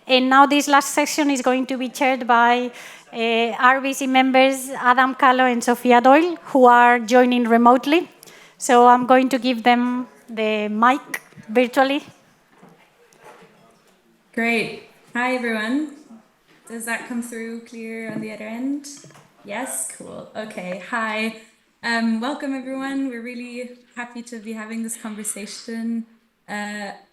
And now this last section is going to be chaired by RBC members Adam Callow and Sophia Doyle, who are joining remotely. So I'm going to give them the mic virtually. Great. Hi, everyone. Does that come through clear on the other end? Yes, cool. Okay, hi. Welcome, everyone. We're really happy to be having this conversation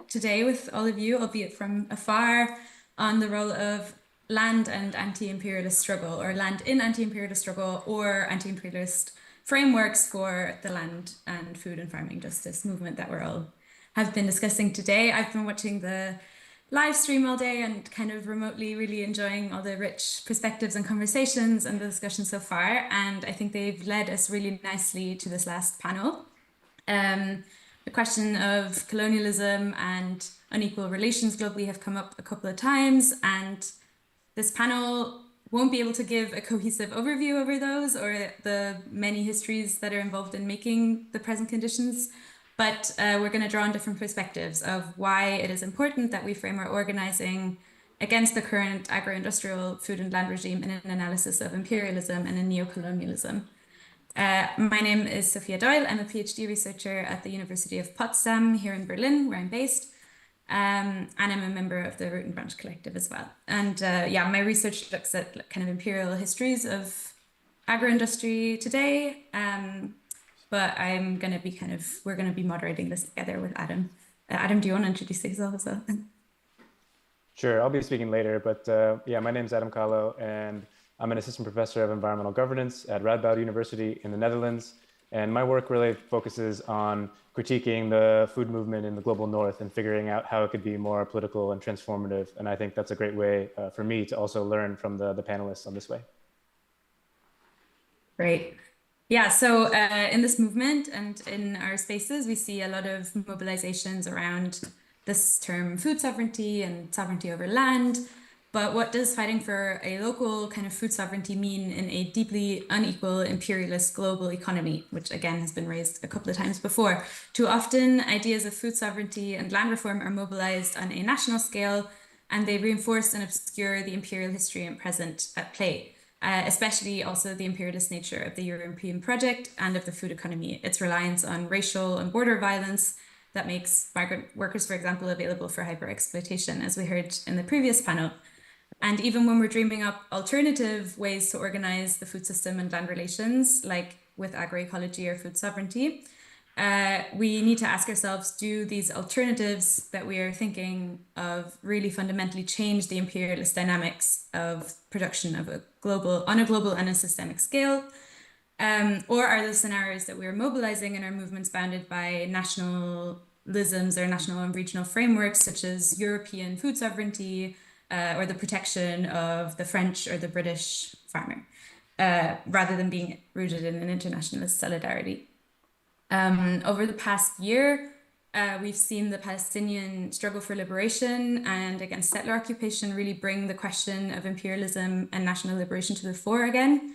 today with all of you, albeit from afar, on the role of land and anti-imperialist struggle, or land in anti-imperialist struggle, or anti-imperialist frameworks for the land and food and farming justice movement that we're all have been discussing today. I've been watching the live stream all day and kind of remotely really enjoying all the rich perspectives and conversations and the discussion so far. And I think they've led us really nicely to this last panel. The question of colonialism and unequal relations globally have come up a couple of times, and this panel won't be able to give a cohesive overview over those or the many histories that are involved in making the present conditions. But we're going to draw on different perspectives of why it is important that we frame our organizing against the current agro-industrial food and land regime in an analysis of imperialism and in neocolonialism. My name is Sophia Doyle. I'm a PhD researcher at the University of Potsdam here in Berlin, where I'm based. And I'm a member of the Root and Branch Collective as well. And yeah, my research looks at kind of imperial histories of agro-industry today. But I'm going to be we're going to be moderating this together with Adam. Adam, do you want to introduce yourself as well? Sure, I'll be speaking later, but yeah, my name is Adam Callow, and I'm an assistant professor of environmental governance at Radboud University in the Netherlands. And my work really focuses on critiquing the food movement in the global north and figuring out how it could be more political and transformative. And I think that's a great way for me to also learn from the panelists on this way. Great. Yeah, so in this movement and in our spaces, we see a lot of mobilizations around this term food sovereignty and sovereignty over land. But what does fighting for a local kind of food sovereignty mean in a deeply unequal imperialist global economy, which again has been raised a couple of times before? Too often, ideas of food sovereignty and land reform are mobilized on a national scale, and they reinforce and obscure the imperial history and present at play. Especially also the imperialist nature of the European project and of the food economy, its reliance on racial and border violence that makes migrant workers, for example, available for hyper-exploitation, as we heard in the previous panel. And even when we're dreaming up alternative ways to organize the food system and land relations, like with agroecology or food sovereignty, we need to ask ourselves, do these alternatives that we are thinking of really fundamentally change the imperialist dynamics of production of on a global and a systemic scale? Or are the scenarios that we're mobilizing in our movements bounded by nationalisms or national and regional frameworks, such as European food sovereignty, or the protection of the French or the British farmer, rather than being rooted in an internationalist solidarity? Over the past year, we've seen the Palestinian struggle for liberation and against settler occupation really bring the question of imperialism and national liberation to the fore again.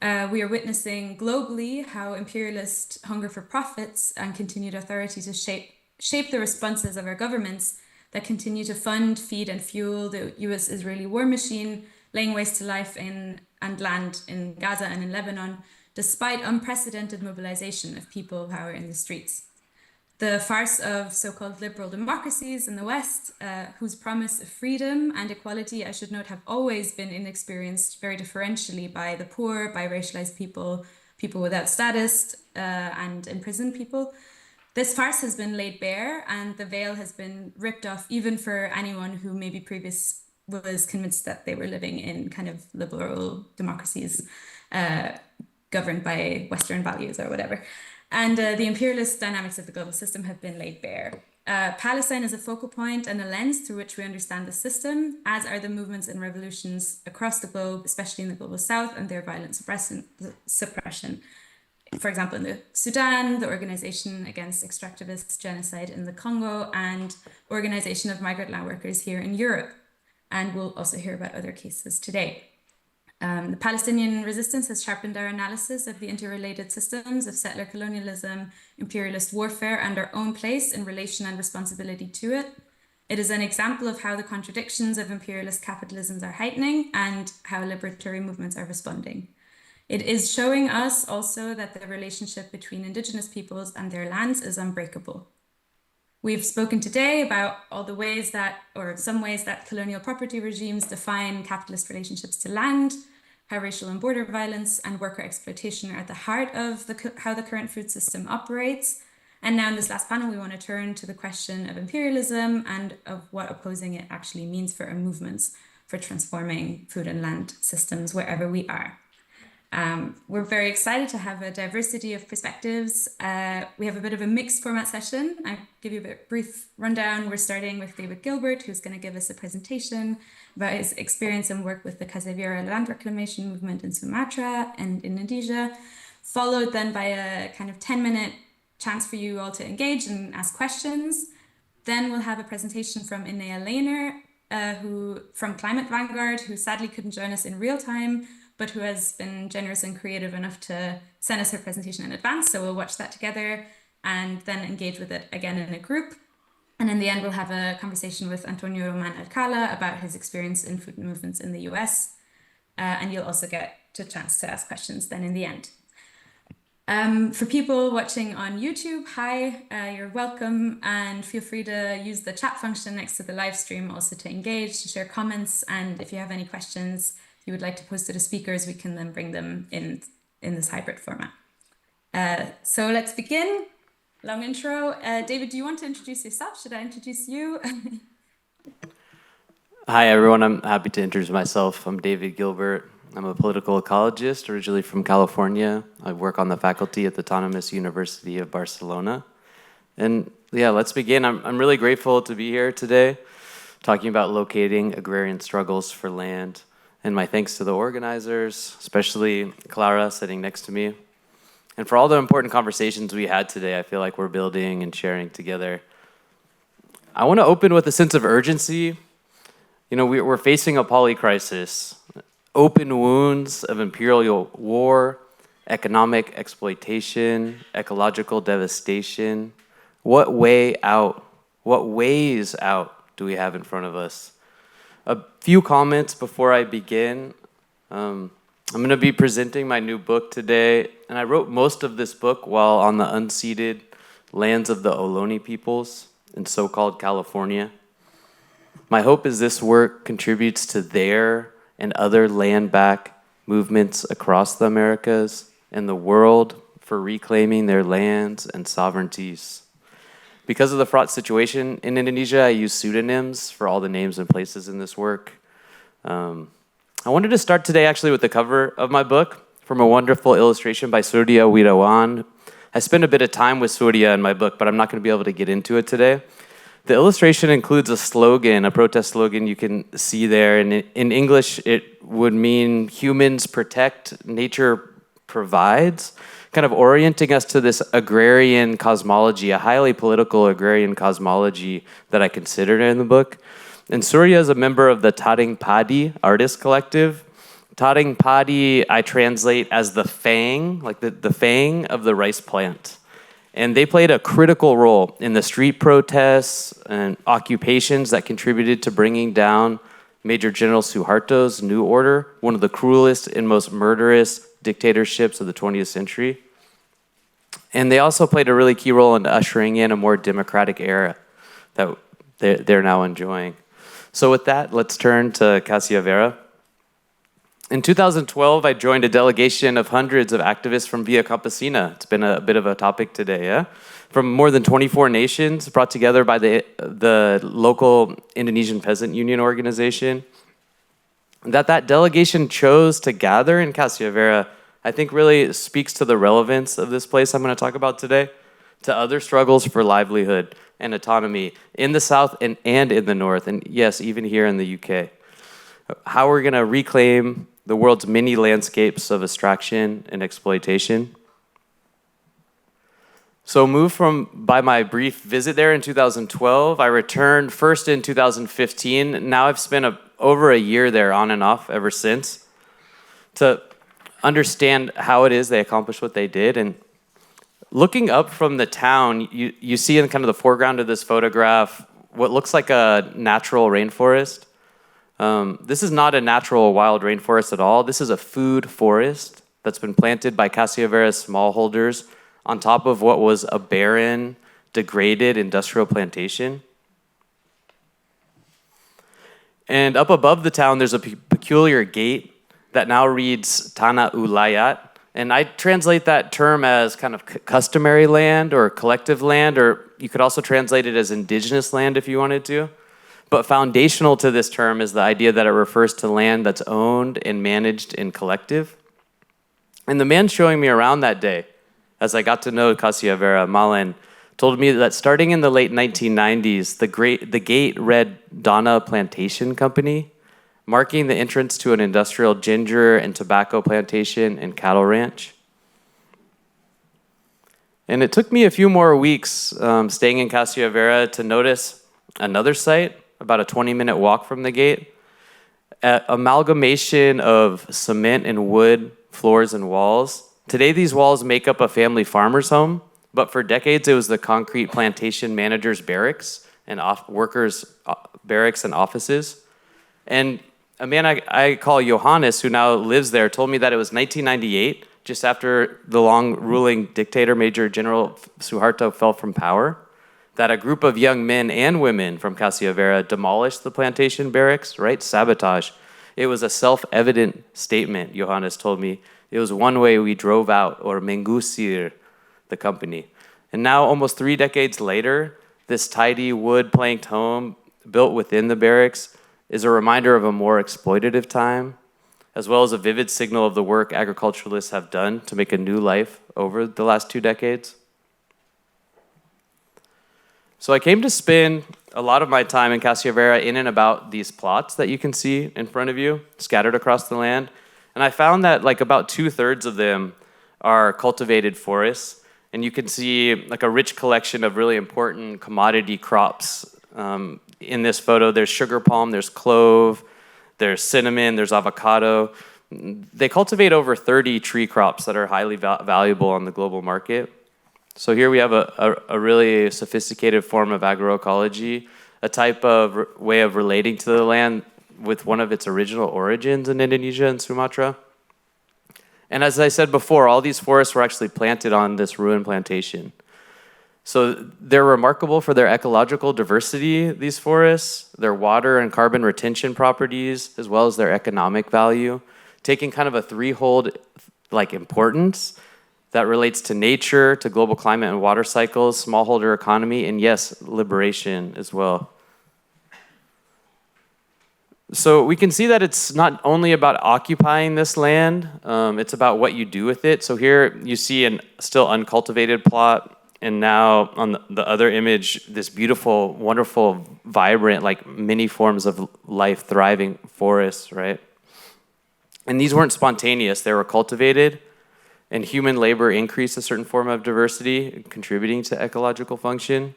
We are witnessing globally how imperialist hunger for profits and continued authority to shape the responses of our governments that continue to fund, feed, and fuel the US-Israeli war machine, laying waste to life and land in Gaza and in Lebanon, despite unprecedented mobilization of people of power in the streets. The farce of so-called liberal democracies in the West, whose promise of freedom and equality, I should note, have always been inexperienced very differentially by the poor, by racialized people, people without status, and imprisoned people. This farce has been laid bare, and the veil has been ripped off even for anyone who maybe was convinced that they were living in kind of liberal democracies governed by Western values or whatever. And the imperialist dynamics of the global system have been laid bare. Palestine is a focal point and a lens through which we understand the system, as are the movements and revolutions across the globe, especially in the global south, and their violent suppression. For example, in the Sudan, the Organization Against Extractivist Genocide in the Congo, and Organization of Migrant Land Workers here in Europe. And we'll also hear about other cases today. The Palestinian resistance has sharpened our analysis of the interrelated systems of settler colonialism, imperialist warfare, and our own place in relation and responsibility to it. It is an example of how the contradictions of imperialist capitalisms are heightening and how liberatory movements are responding. It is showing us also that the relationship between indigenous peoples and their lands is unbreakable. We've spoken today about all the ways that, or some ways that colonial property regimes define capitalist relationships to land, how racial and border violence and worker exploitation are at the heart of how the current food system operates. And now in this last panel, we want to turn to the question of imperialism and of what opposing it actually means for our movements for transforming food and land systems wherever we are. We're very excited to have a diversity of perspectives. We have a bit of a mixed format session. I'll give you a brief rundown. We're starting with David Gilbert, who's going to give us a presentation about his experience and work with the Caseviera land reclamation movement in Sumatra and Indonesia, followed then by a kind of 10-minute chance for you all to engage and ask questions. Then we'll have a presentation from Inea Lehner, who from Climate Vanguard, who sadly couldn't join us in real time, but who has been generous and creative enough to send us her presentation in advance. So we'll watch that together and then engage with it again in a group. And in the end, we'll have a conversation with Antonio Roman Alcala about his experience in food movements in the US. And you'll also get a chance to ask questions then in the end. For people watching on YouTube, hi, you're welcome, and feel free to use the chat function next to the live stream also to engage, to share comments, and if you have any questions you would like to pose to the speakers, we can then bring them in this hybrid format. So let's begin. Long intro. David, do you want to introduce yourself? Should I introduce you? Hi, everyone. I'm happy to introduce myself. I'm David Gilbert. I'm a political ecologist, originally from California. I work on the faculty at the Autonomous University of Barcelona. And yeah, let's begin. I'm really grateful to be here today, talking about locating agrarian struggles for land. And my thanks to the organizers, especially Clara sitting next to me. And for all the important conversations we had today, I feel like we're building and sharing together. I want to open with a sense of urgency. You know, we're facing a polycrisis, open wounds of imperial war, economic exploitation, ecological devastation. What way out? What ways out do we have in front of us? A few comments before I begin. I'm going to be presenting my new book today, and I wrote most of this book while on the unceded lands of the Ohlone peoples in so-called California. My hope is this work contributes to their and other land-back movements across the Americas and the world for reclaiming their lands and sovereignties. Because of the fraught situation in Indonesia, I use pseudonyms for all the names and places in this work. I wanted to start today actually with the cover of my book from a wonderful illustration by Surya Wirawan. I spend a bit of time with Surya in my book, but I'm not going to be able to get into it today. The illustration includes a slogan, a protest slogan you can see there. And in English, it would mean humans protect, nature provides, kind of orienting us to this agrarian cosmology, a highly political agrarian cosmology that I considered in the book. And Surya is a member of the Taring Padi artist collective. Taring Padi I translate as the fang, like the fang of the rice plant. And they played a critical role in the street protests and occupations that contributed to bringing down Major General Suharto's New Order, one of the cruelest and most murderous dictatorships of the 20th century. And they also played a really key role in ushering in a more democratic era that they're now enjoying. So with that, let's turn to Caseviera. In 2012, I joined a delegation of hundreds of activists from Via Campesina. It's been a bit of a topic today, yeah? From more than 24 nations, brought together by the local Indonesian Peasant Union organization. That delegation chose to gather in Caseviera, I think really speaks to the relevance of this place I'm going to talk about today, to other struggles for livelihood and autonomy in the South and in the North, and yes, even here in the UK. How we're going to reclaim the world's many landscapes of extraction and exploitation. So moved by my brief visit there in 2012, I returned first in 2015. Now I've spent over a year there on and off ever since to understand how it is they accomplished what they did. And looking up from the town, you see in kind of the foreground of this photograph what looks like a natural rainforest. This is not a natural wild rainforest at all. This is a food forest that's been planted by Cassia smallholders on top of what was a barren, degraded industrial plantation. And up above the town, there's a peculiar gate that now reads Tana Ulayat. And I translate that term as kind of customary land or collective land, or you could also translate it as indigenous land if you wanted to. But foundational to this term is the idea that it refers to land that's owned and managed in collective. And the man showing me around that day, as I got to know Cassia Malen, told me that starting in the late 1990s, the gate read Donna Plantation Company, marking the entrance to an industrial ginger and tobacco plantation and cattle ranch. And it took me a few more weeks staying in Cassia to notice another site, about a 20-minute walk from the gate, an amalgamation of cement and wood floors and walls. Today, these walls make up a family farmer's home, but for decades, it was the concrete plantation manager's barracks and workers' barracks and offices. And a man I call Johannes, who now lives there, told me that it was 1998, just after the long-ruling dictator, Major General Suharto, fell from power, that a group of young men and women from Cassia demolished the plantation barracks, right? Sabotage. It was a self-evident statement, Johannes told me. It was one way we drove out, or mengusir, the company. And now, almost 3 decades later, this tidy wood-planked home built within the barracks is a reminder of a more exploitative time, as well as a vivid signal of the work agriculturalists have done to make a new life over the last 2 decades. So I came to spend a lot of my time in Cassia in and about these plots that you can see in front of you, scattered across the land. And I found that like about 2/3 of them are cultivated forests. And you can see like a rich collection of really important commodity crops. In this photo, there's sugar palm, there's clove, there's cinnamon, there's avocado. They cultivate over 30 tree crops that are highly valuable on the global market. So here we have a really sophisticated form of agroecology, a type of way of relating to the land with one of its original origins in Indonesia and Sumatra. And as I said before, all these forests were actually planted on this ruined plantation. So they're remarkable for their ecological diversity, these forests, their water and carbon retention properties, as well as their economic value, taking kind of a threefold like importance that relates to nature, to global climate and water cycles, smallholder economy, and yes, liberation as well. So we can see that it's not only about occupying this land, it's about what you do with it. So here you see a still uncultivated plot, and now on the other image, this beautiful, wonderful, vibrant, like many forms of life thriving forests, right? And these weren't spontaneous, they were cultivated, and human labor increased a certain form of diversity, contributing to ecological function.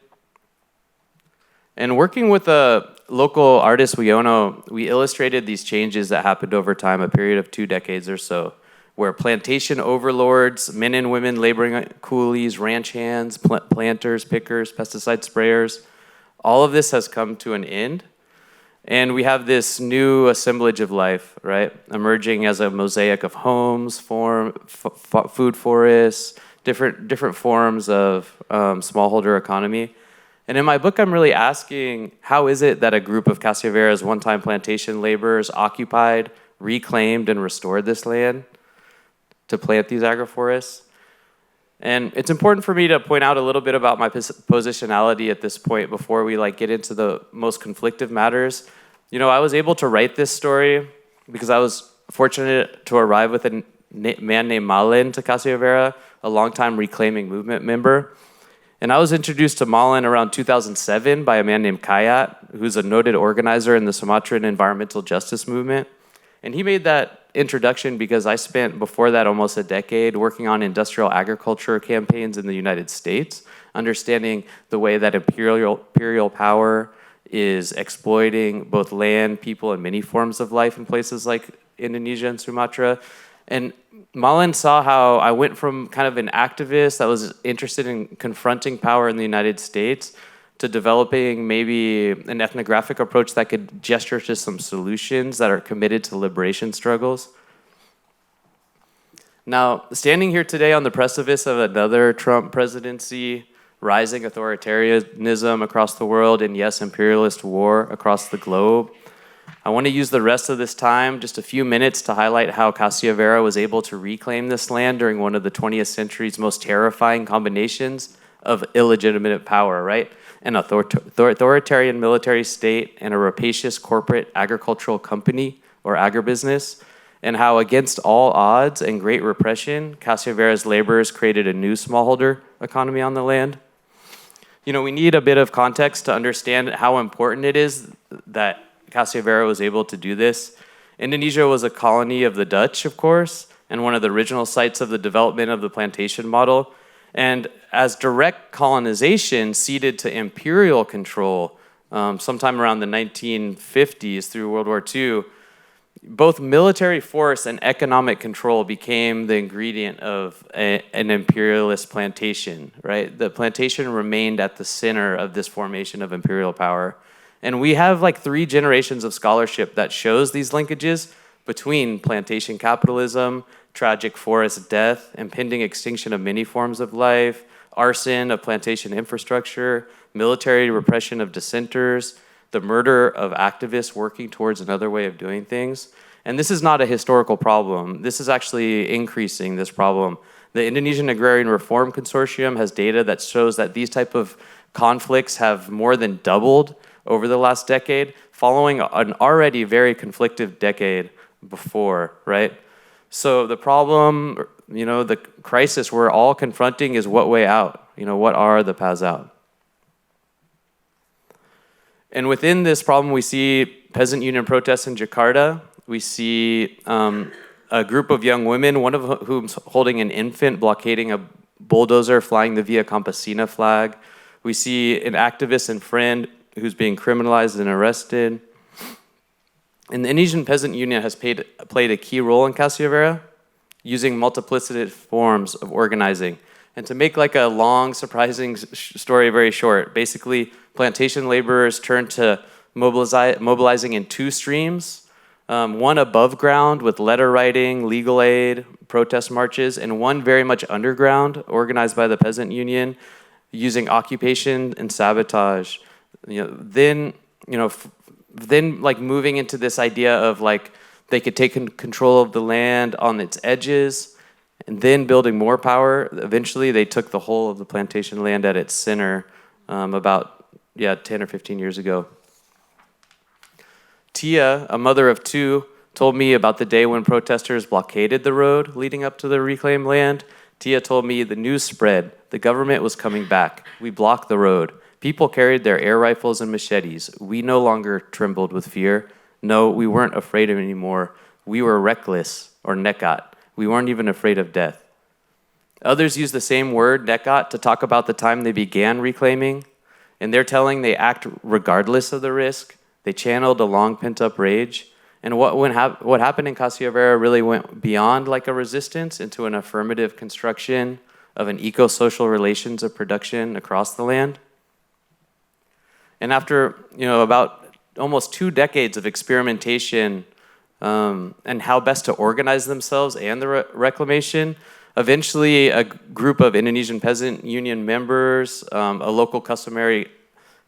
And working with a local artist, we illustrated these changes that happened over time, a period of 2 decades or so, where plantation overlords, men and women laboring coolies, ranch hands, planters, pickers, pesticide sprayers, all of this has come to an end. And we have this new assemblage of life, right? Emerging as a mosaic of homes, food forests, different forms of smallholder economy. And in my book, I'm really asking, how is it that a group of Cassia one-time plantation laborers occupied, reclaimed, and restored this land to plant these agroforests? And it's important for me to point out a little bit about my positionality at this point before we get into the most conflictive matters. You know, I was able to write this story because I was fortunate to arrive with a man named Malen to Cassia a longtime reclaiming movement member. And I was introduced to Malen around 2007 by a man named Kayat, who's a noted organizer in the Sumatran environmental justice movement. And he made that introduction because I spent before that almost a decade working on industrial agriculture campaigns in the United States, understanding the way that imperial power is exploiting both land, people, and many forms of life in places like Indonesia and Sumatra. And Malen saw how I went from kind of an activist that was interested in confronting power in the United States to developing maybe an ethnographic approach that could gesture to some solutions that are committed to liberation struggles. Now, standing here today on the precipice of another Trump presidency, rising authoritarianism across the world, and yes, imperialist war across the globe, I want to use the rest of this time, just a few minutes, to highlight how Casavera was able to reclaim this land during one of the 20th century's most terrifying combinations of illegitimate power, right? An authoritarian military state and a rapacious corporate agricultural company or agribusiness, and how against all odds and great repression, Casavera's laborers created a new smallholder economy on the land. You know, we need a bit of context to understand how important it is that Casavera was able to do this. Indonesia was a colony of the Dutch, of course, and one of the original sites of the development of the plantation model. And as direct colonization ceded to imperial control sometime around the 1950s through World War II, both military force and economic control became the ingredient of an imperialist plantation, right? The plantation remained at the center of this formation of imperial power. And we have like 3 generations of scholarship that shows these linkages between plantation capitalism, tragic forest death, impending extinction of many forms of life, arson of plantation infrastructure, military repression of dissenters, the murder of activists working towards another way of doing things. And this is not a historical problem. This is actually increasing this problem. The Indonesian Agrarian Reform Consortium has data that shows that these type of conflicts have more than doubled over the last decade, following an already very conflictive decade before, right? So the problem, you know, the crisis we're all confronting is what way out? You know, what are the paths out? And within this problem, we see peasant union protests in Jakarta. We see a group of young women, one of whom's holding an infant, blockading a bulldozer, flying the Via Campesina flag. We see an activist and friend who's being criminalized and arrested. And the Indonesian Peasant Union has played a key role in Casavera, using multiplicative forms of organizing. And to make like a long, surprising story very short, basically plantation laborers turned to mobilizing in 2 streams, one above ground with letter writing, legal aid, protest marches, and one very much underground, organized by the Peasant Union, using occupation and sabotage. Then like moving into this idea of like they could take control of the land on its edges, and then building more power. Eventually, they took the whole of the plantation land at its center about 10 or 15 years ago. Tia, a mother of 2, told me about the day when protesters blockaded the road leading up to the reclaimed land. Tia told me the news spread. The government was coming back. We blocked the road. People carried their air rifles and machetes. We no longer trembled with fear. No, we weren't afraid of anymore. We were reckless, or nekat. We weren't even afraid of death. Others use the same word, nekat, to talk about the time they began reclaiming, and they're telling they act regardless of the risk. They channeled a long pent-up rage. And what happened in Casavera really went beyond like a resistance into an affirmative construction of an eco-social relations of production across the land. And after, about almost 2 decades of experimentation and how best to organize themselves and the reclamation, eventually a group of Indonesian Peasant Union members, a local customary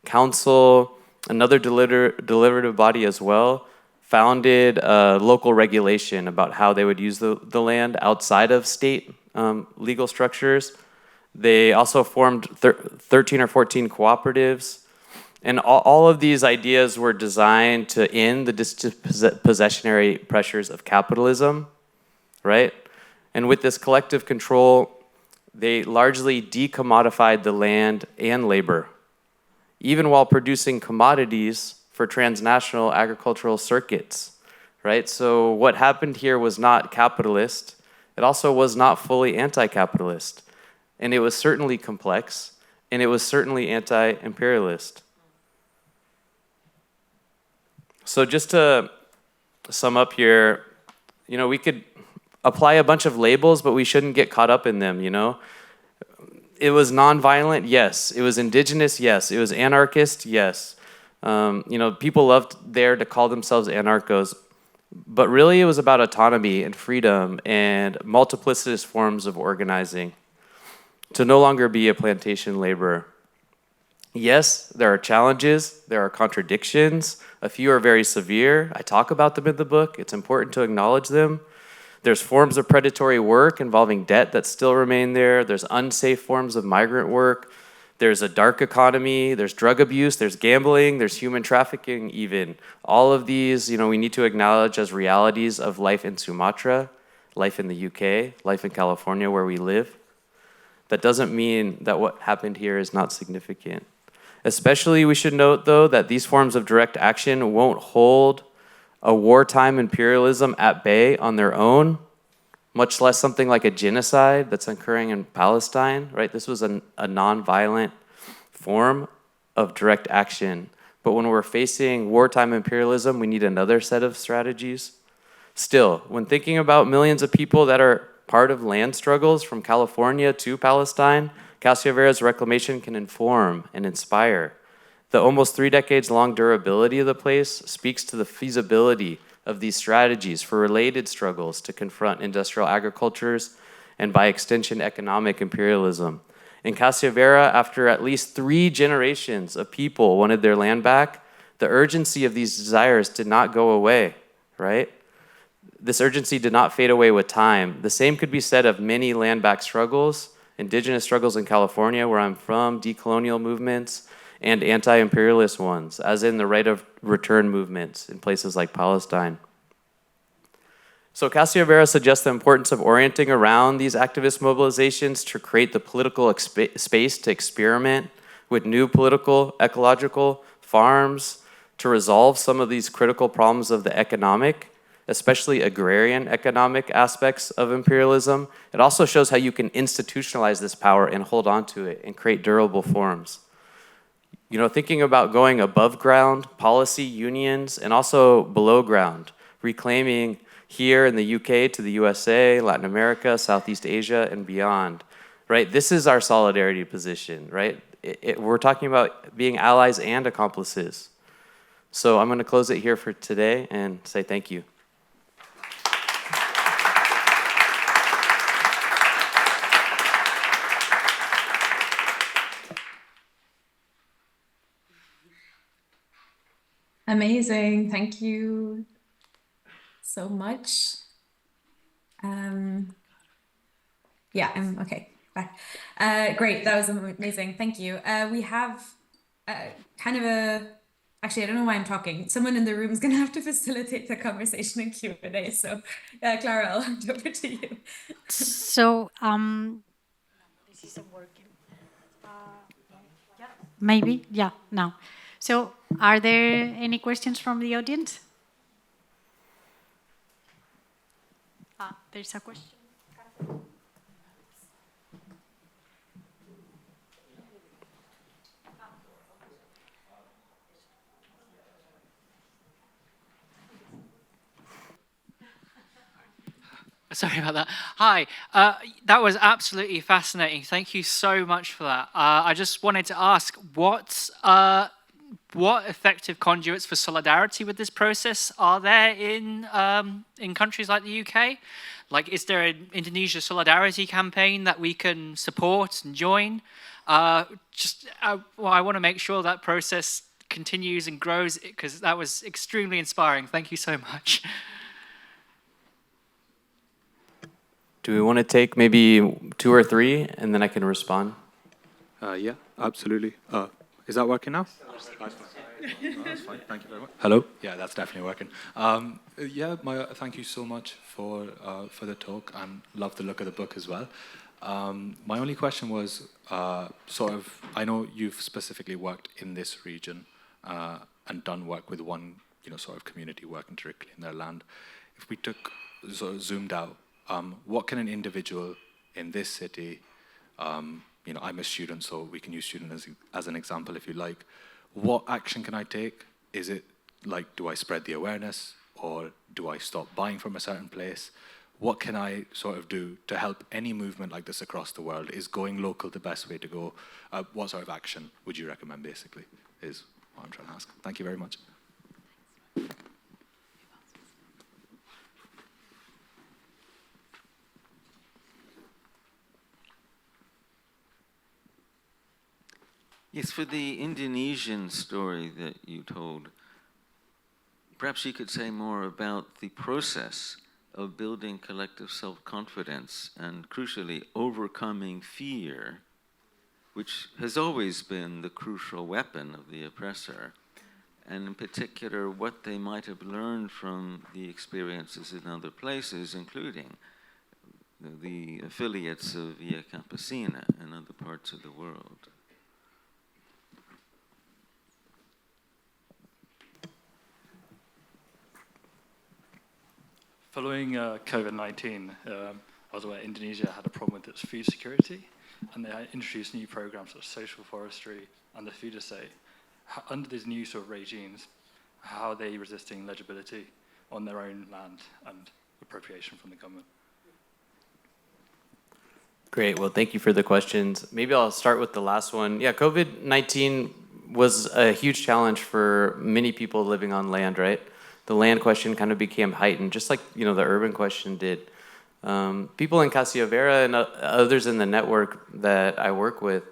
council, another deliberative body as well, founded a local regulation about how they would use the land outside of state legal structures. They also formed 13 or 14 cooperatives. And all of these ideas were designed to end the dispossessionary pressures of capitalism, right? And with this collective control, they largely decommodified the land and labor, even while producing commodities for transnational agricultural circuits, right? So what happened here was not capitalist. It also was not fully anti-capitalist. And it was certainly complex, and it was certainly anti-imperialist. So just to sum up here, we could apply a bunch of labels, but we shouldn't get caught up in them, It was nonviolent, yes. It was indigenous, yes. It was anarchist, yes. People loved there to call themselves anarchos, but really it was about autonomy and freedom and multiplicitous forms of organizing, to no longer be a plantation laborer. Yes, there are challenges, there are contradictions. A few are very severe. I talk about them in the book. It's important to acknowledge them. There's forms of predatory work involving debt that still remain there. There's unsafe forms of migrant work. There's a dark economy. There's drug abuse. There's gambling. There's human trafficking even. All of these, we need to acknowledge as realities of life in Sumatra, life in the UK, life in California where we live. That doesn't mean that what happened here is not significant. Especially, we should note, though, that these forms of direct action won't hold a wartime imperialism at bay on their own, much less something like a genocide that's occurring in Palestine, right? This was a nonviolent form of direct action. But when we're facing wartime imperialism, we need another set of strategies. Still, when thinking about millions of people that are part of land struggles from California to Palestine, Casio Vera's reclamation can inform and inspire. The almost 3 decades long durability of the place speaks to the feasibility of these strategies for related struggles to confront industrial agricultures and by extension economic imperialism. In Casio Vera, after at least 3 generations of people wanted their land back, the urgency of these desires did not go away, right? This urgency did not fade away with time. The same could be said of many land back struggles, indigenous struggles in California, where I'm from, decolonial movements, and anti-imperialist ones, as in the right of return movements in places like Palestine. So Casio Vera suggests the importance of orienting around these activist mobilizations to create the political space to experiment with new political, ecological farms, to resolve some of these critical problems of the economic, especially agrarian economic aspects of imperialism. It also shows how you can institutionalize this power and hold on to it and create durable forms. Thinking about going above ground, policy, unions, and also below ground, reclaiming here in the UK to the USA, Latin America, Southeast Asia, and beyond, right? This is our solidarity position, right? We're talking about being allies and accomplices. So I'm going to close it here for today and say thank you. Amazing. Thank you so much. Okay. Bye. Great. That was amazing. Thank you. We have kind of actually, I don't know why I'm talking. Someone in the room is going to have to facilitate the conversation and Q&A. So, Clara, I'll hand over to you. So, this isn't working. Maybe, yeah, now. So, are there any questions from the audience? There's a question. Sorry about that. Hi, that was absolutely fascinating. Thank you so much for that. I just wanted to ask, what effective conduits for solidarity with this process are there in countries like the UK? Like, is there an Indonesia solidarity campaign that we can support and join? I want to make sure that process continues and grows, because that was extremely inspiring. Thank you so much. Do we want to take maybe 2 or 3, and then I can respond? Yeah, absolutely. Is that working now? That's fine. Thank you very much. Hello? Yeah, that's definitely working. Thank you so much for the talk, and love the look of the book as well. My only question was I know you've specifically worked in this region and done work with one, sort of community working directly in their land. If we zoomed out, what can an individual in this city, I'm a student, so we can use student as an example if you like. What action can I take? Is it like, do I spread the awareness, or do I stop buying from a certain place? what can I sort of do to help any movement like this across the world? Is going local the best way to go? What sort of action would you recommend, basically, is what I'm trying to ask. Thank you very much. Yes, for the Indonesian story that you told, perhaps you could say more about the process of building collective self-confidence and, crucially, overcoming fear, which has always been the crucial weapon of the oppressor, and in particular, what they might have learned from the experiences in other places, including the affiliates of Via Campesina and other parts of the world. Following COVID-19, I was aware Indonesia had a problem with its food security, and they introduced new programs such as social forestry and the food estate. Under these new sort of regimes, how are they resisting legibility on their own land and appropriation from the government? Great. Well, thank you for the questions. Maybe I'll start with the last one. Yeah, COVID-19 was a huge challenge for many people living on land, right? The land question kind of became heightened, just like the urban question did. People in Casiavera and others in the network that I work with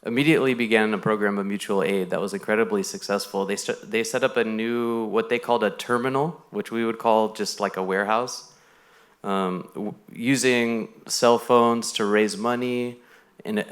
immediately began a program of mutual aid that was incredibly successful. They set up a new, what they called a terminal, which we would call just like a warehouse, using cell phones to raise money, and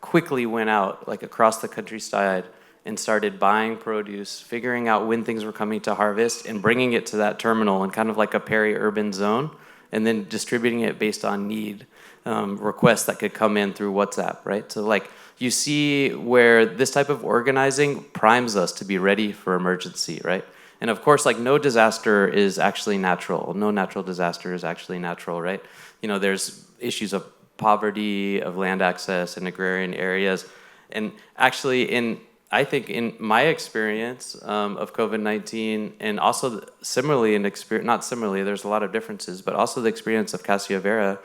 quickly went out like across the countryside and started buying produce, figuring out when things were coming to harvest, and bringing it to that terminal in kind of like a peri-urban zone, and then distributing it based on need, requests that could come in through WhatsApp, right? So like you see where this type of organizing primes us to be ready for emergency, right? And of course, like no disaster is actually natural. No natural disaster is actually natural, right? There's issues of poverty, of land access in agrarian areas. And actually I think in my experience of COVID-19, and also similarly not similarly, there's a lot of differences, but also the experience of Casiavera,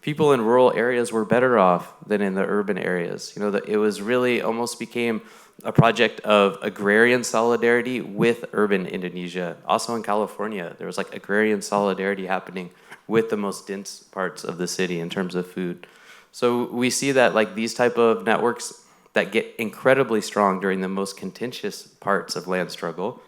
people in rural areas were better off than in the urban areas. It was really almost became a project of agrarian solidarity with urban Indonesia. Also in California, there was like agrarian solidarity happening with the most dense parts of the city in terms of food. So we see that like these type of networks that get incredibly strong during the most contentious parts of land struggle,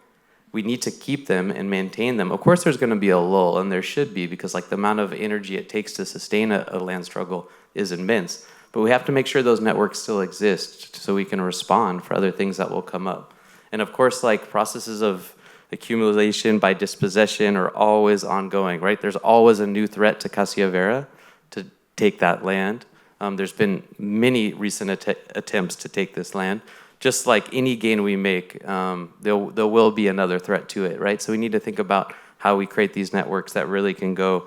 we need to keep them and maintain them. Of course, there's going to be a lull, and there should be, because like the amount of energy it takes to sustain a land struggle is immense. But we have to make sure those networks still exist so we can respond for other things that will come up. And of course, like processes of accumulation by dispossession are always ongoing, right? There's always a new threat to Casiavera to take that land. There's been many recent attempts to take this land. Just like any gain we make, there will be another threat to it, right? So we need to think about how we create these networks that really can go,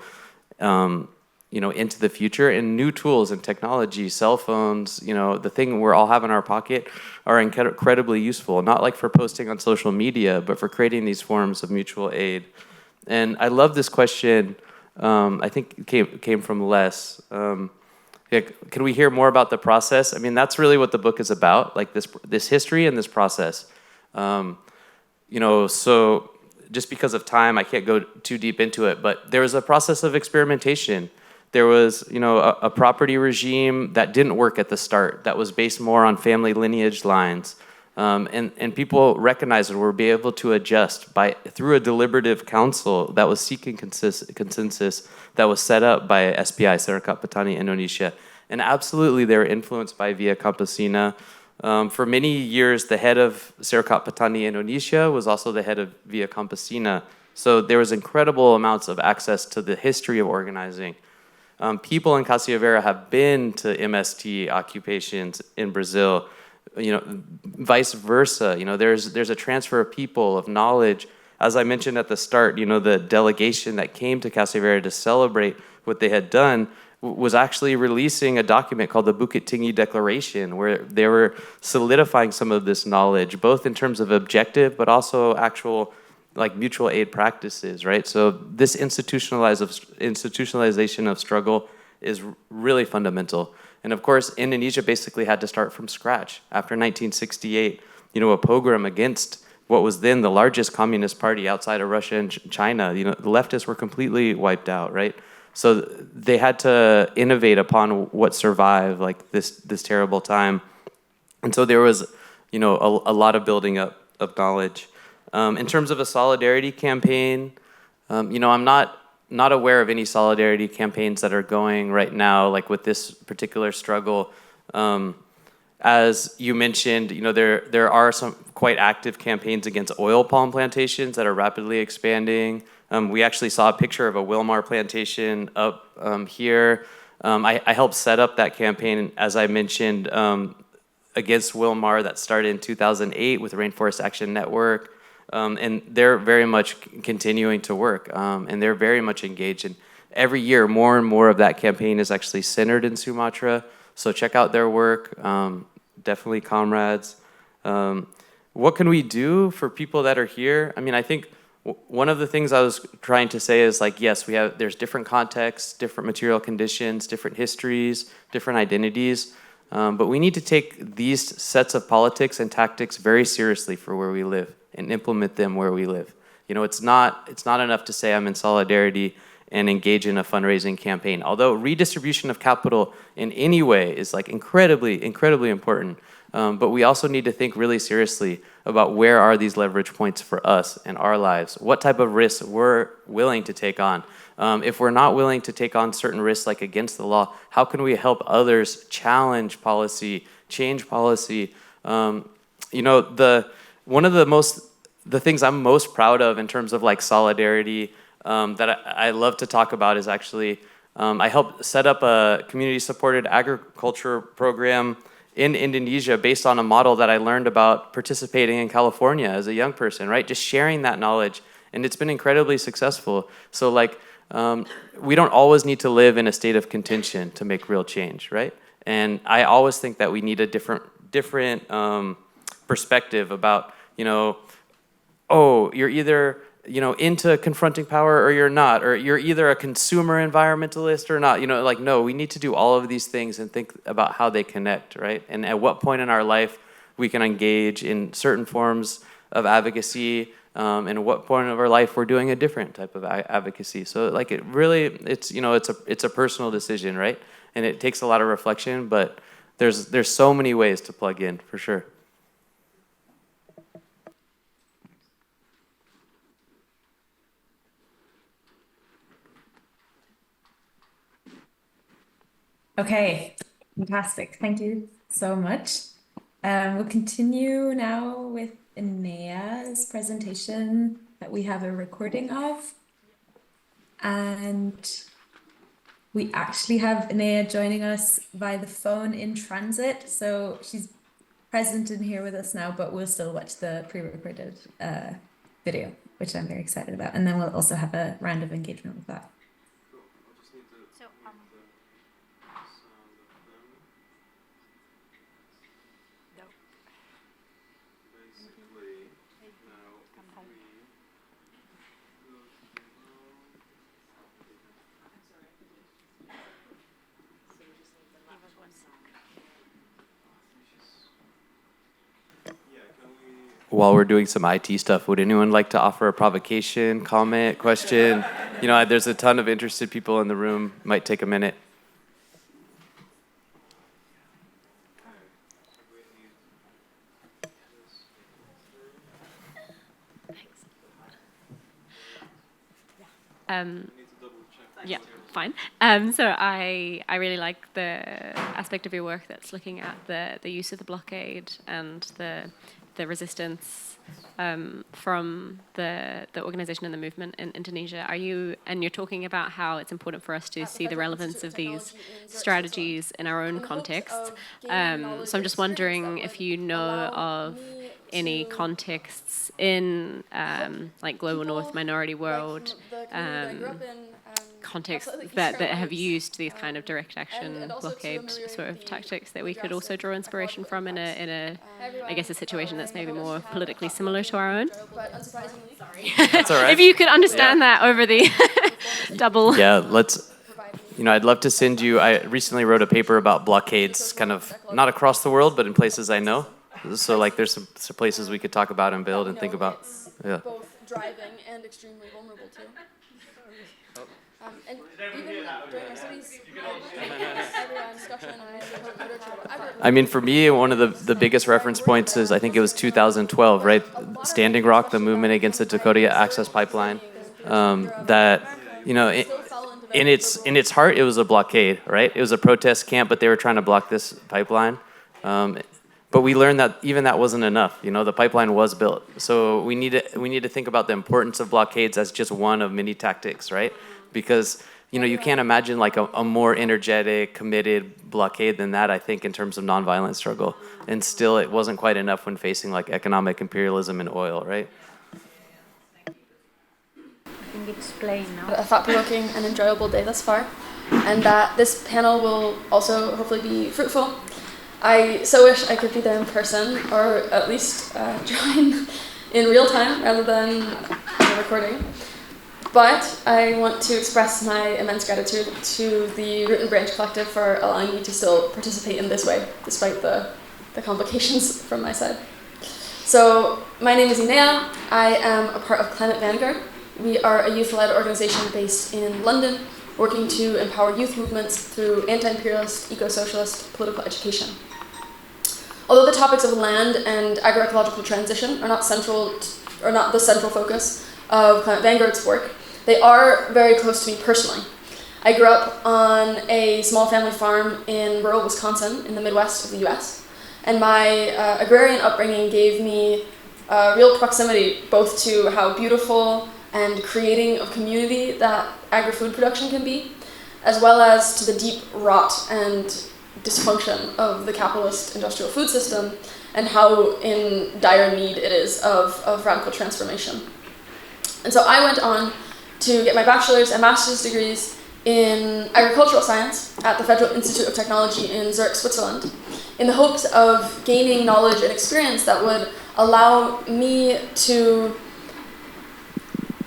into the future. And new tools and technology, cell phones, the thing we all have in our pocket are incredibly useful. Not like for posting on social media, but for creating these forms of mutual aid. And I love this question. I think it came from Les. Can we hear more about the process? I mean, that's really what the book is about, like this history and this process. So just because of time, I can't go too deep into it, but there was a process of experimentation. There was, a property regime that didn't work at the start, that was based more on family lineage lines. And people recognized it, were be able to adjust through a deliberative council that was seeking consensus that was set up by SPI, Serikat Petani Indonesia. And absolutely they were influenced by Via Campesina. For many years, the head of Serikat Petani Indonesia was also the head of Via Campesina. So there was incredible amounts of access to the history of organizing. People in Casiavera have been to MST occupations in Brazil, vice versa. There's a transfer of people, of knowledge. As I mentioned at the start, the delegation that came to Casiavera to celebrate what they had done was actually releasing a document called the Bukit Tinggi Declaration, where they were solidifying some of this knowledge, both in terms of objective, but also actual like mutual aid practices, right? So this institutionalization of struggle is really fundamental. And of course, Indonesia basically had to start from scratch. After 1968, a pogrom against what was then the largest communist party outside of Russia and China, the leftists were completely wiped out, right? So they had to innovate upon what survived, like this terrible time. And so there was, a lot of building up of knowledge. In terms of a solidarity campaign, I'm not aware of any solidarity campaigns that are going right now, like with this particular struggle. As you mentioned, there are some quite active campaigns against oil palm plantations that are rapidly expanding. We actually saw a picture of a Wilmar plantation up here. I helped set up that campaign, as I mentioned, against Wilmar that started in 2008 with the Rainforest Action Network. And they're very much continuing to work, and they're very much engaged. And every year, more and more of that campaign is actually centered in Sumatra. So check out their work, definitely comrades. What can we do for people that are here? I mean, I think one of the things I was trying to say is like, yes, there's different contexts, different material conditions, different histories, different identities. But we need to take these sets of politics and tactics very seriously for where we live and implement them where we live. It's not enough to say I'm in solidarity and engage in a fundraising campaign. Although redistribution of capital in any way is like incredibly, incredibly important. But we also need to think really seriously about where are these leverage points for us in our lives? What type of risks we're willing to take on? If we're not willing to take on certain risks like against the law, how can we help others challenge policy, change policy? One of the things I'm most proud of in terms of like solidarity that I love to talk about is actually, I helped set up a community-supported agriculture program in Indonesia based on a model that I learned about participating in California as a young person, right? Just sharing that knowledge, and it's been incredibly successful. So like, we don't always need to live in a state of contention to make real change, right? And I always think that we need a different perspective about, you're either into confronting power or you're not, or you're either a consumer environmentalist or not. No, we need to do all of these things and think about how they connect, right? And at what point in our life we can engage in certain forms of advocacy, and at what point of our life we're doing a different type of advocacy. So like it's a personal decision, right? And it takes a lot of reflection, but there's so many ways to plug in for sure. Okay, fantastic. Thank you so much. We'll continue now with Enea's presentation that we have a recording of. And we actually have Enea joining us via the phone in transit. So she's present in here with us now, but we'll still watch the pre-recorded video, which I'm very excited about. And then we'll also have a round of engagement with that. While we're doing some IT stuff, would anyone like to offer a provocation, comment, question? There's a ton of interested people in the room. Might take a minute. Yeah, fine. So I really like the aspect of your work that's looking at the use of the blockade and the resistance from the organization and the movement in Indonesia. And you're talking about how it's important for us to see the relevance of these strategies in our own context. So I'm just wondering if you know of any contexts in like global north, minority world, contexts that have used these kind of direct action blockade sort of tactics that we could also draw inspiration from in a I guess a situation that's maybe more politically similar to our own. Sorry. That's all right. If you could understand that over the double. Yeah, let's. I'd love to send you. I recently wrote a paper about blockades, kind of not across the world, but in places I know. So like, there's some places we could talk about and build and think about. Yeah. Both driving and extremely vulnerable too. And even during our studies, discussion and literature. I mean, for me, one of the biggest reference points is, I think it was 2012, right? Standing Rock, the movement against the Dakota Access Pipeline. That, in its heart, it was a blockade, right? It was a protest camp, but they were trying to block this pipeline. But we learned that even that wasn't enough. The pipeline was built. So we need to think about the importance of blockades as just one of many tactics, right? Because you can't imagine like a more energetic, committed blockade than that, I think, in terms of nonviolent struggle. And still, it wasn't quite enough when facing like economic imperialism and oil, right? I think it's plain now. A thought-provoking and enjoyable day thus far, and that this panel will also hopefully be fruitful. I so wish I could be there in person, or at least join in real time rather than recording. But I want to express my immense gratitude to the Root and Branch Collective for allowing me to still participate in this way, despite the complications from my side. So, my name is Inea. I am a part of Climate Vanguard. We are a youth-led organization based in London, working to empower youth movements through anti-imperialist, eco-socialist political education. Although the topics of land and agroecological transition are not the central focus of Climate Vanguard's work, they are very close to me personally. I grew up on a small family farm in rural Wisconsin in the Midwest of the US, and my agrarian upbringing gave me real proximity both to how beautiful and creating of community that agri-food production can be, as well as to the deep rot and dysfunction of the capitalist industrial food system and how in dire need it is of radical transformation. And so I went on to get my bachelor's and master's degrees in agricultural science at the Federal Institute of Technology in Zurich, Switzerland, in the hopes of gaining knowledge and experience that would allow me to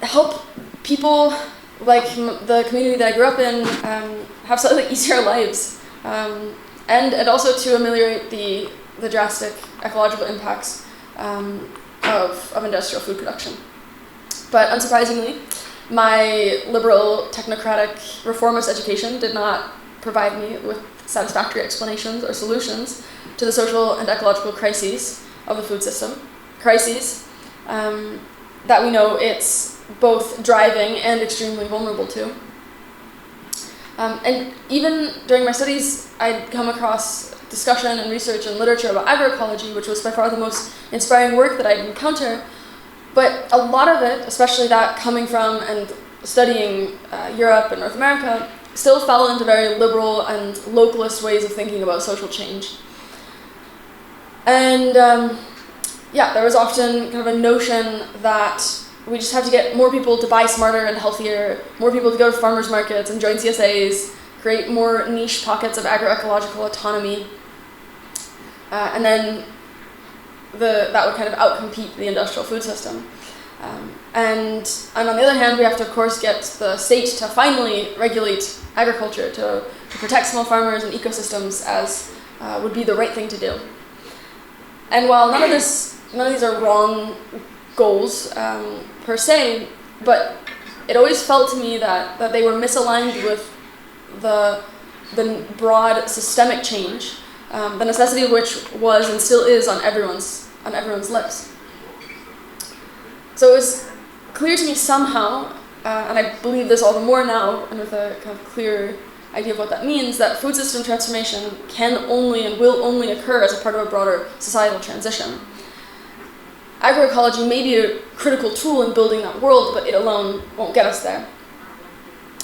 help people like the community that I grew up in have slightly easier lives, and also to ameliorate the drastic ecological impacts of industrial food production. But unsurprisingly, my liberal, technocratic, reformist education did not provide me with satisfactory explanations or solutions to the social and ecological crises of the food system. Crises that we know it's both driving and extremely vulnerable to. And even during my studies, I'd come across discussion and research and literature about agroecology, which was by far the most inspiring work that I'd encountered. But a lot of it, especially that coming from and studying Europe and North America, still fell into very liberal and localist ways of thinking about social change. And there was often kind of a notion that we just have to get more people to buy smarter and healthier, more people to go to farmers markets and join CSAs, create more niche pockets of agroecological autonomy, and then that would kind of outcompete the industrial food system. And on the other hand, we have to, of course, get the state to finally regulate agriculture, to protect small farmers and ecosystems as would be the right thing to do. And while none of these are wrong goals per se, but it always felt to me that they were misaligned with the broad systemic change, the necessity of which was and still is on everyone's lips. So it was clear to me somehow, and I believe this all the more now, and with a kind of clear idea of what that means, that food system transformation can only and will only occur as a part of a broader societal transition. Agroecology may be a critical tool in building that world, but it alone won't get us there.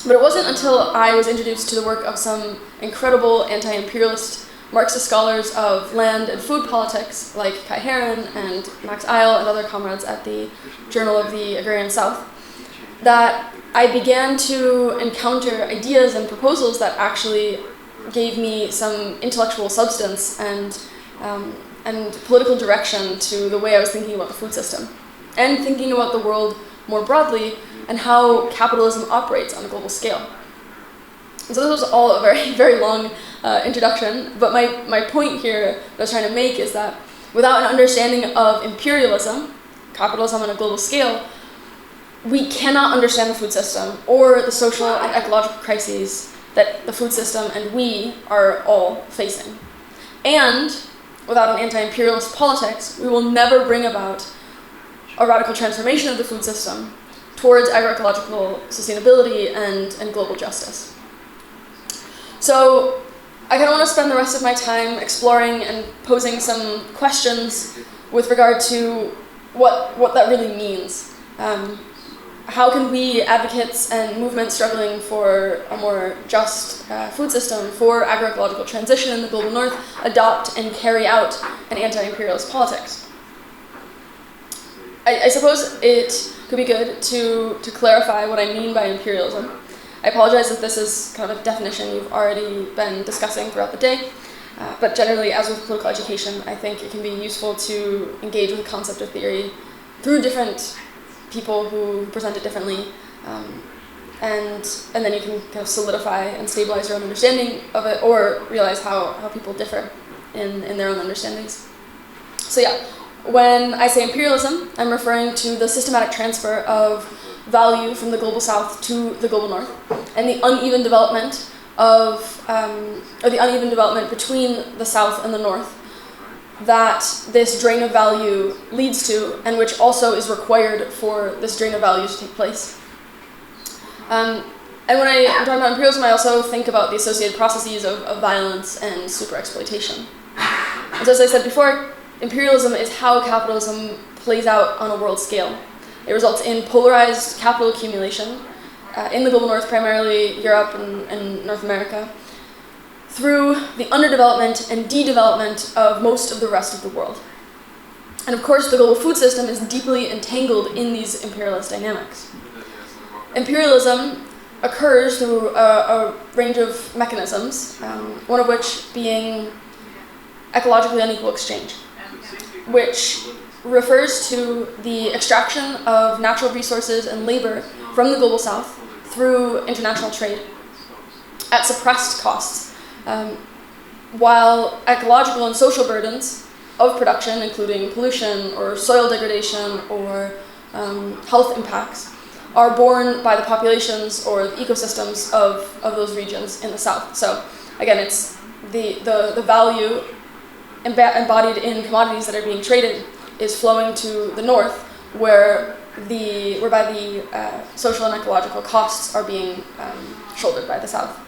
But it wasn't until I was introduced to the work of some incredible anti-imperialist Marxist scholars of land and food politics, like Kai Heron and Max Eil and other comrades at the Journal of the Agrarian South, that I began to encounter ideas and proposals that actually gave me some intellectual substance and political direction to the way I was thinking about the food system, and thinking about the world more broadly and how capitalism operates on a global scale. And so this was all a very, very long introduction, but my point here that I was trying to make is that without an understanding of imperialism, capitalism on a global scale, we cannot understand the food system or the social and ecological crises that the food system and we are all facing. And without an anti-imperialist politics, we will never bring about a radical transformation of the food system towards agroecological sustainability and global justice. So I kind of want to spend the rest of my time exploring and posing some questions with regard to what that really means. How can we, advocates and movements struggling for a more just food system, for agroecological transition in the global north, adopt and carry out an anti-imperialist politics? I suppose it could be good to clarify what I mean by imperialism. I apologize if this is kind of a definition you've already been discussing throughout the day, but generally, as with political education, I think it can be useful to engage with the concept of theory through different people who present it differently, and then you can kind of solidify and stabilize your own understanding of it, or realize how people differ in their own understandings. So yeah, when I say imperialism, I'm referring to the systematic transfer of value from the global south to the global north, and the uneven development between the south and the north that this drain of value leads to, and which also is required for this drain of value to take place. And when I'm talking about imperialism, I also think about the associated processes of violence and super-exploitation. And so, as I said before, imperialism is how capitalism plays out on a world scale. It results in polarized capital accumulation in the global north, primarily Europe and North America, through the underdevelopment and de-development of most of the rest of the world. And of course, the global food system is deeply entangled in these imperialist dynamics. Imperialism occurs through a range of mechanisms, one of which being ecologically unequal exchange, which refers to the extraction of natural resources and labor from the global south through international trade at suppressed costs, while ecological and social burdens of production, including pollution or soil degradation or health impacts, are borne by the populations or the ecosystems of those regions in the south. So again, it's the value embodied in commodities that are being traded is flowing to the north, whereby the social and ecological costs are being shouldered by the south.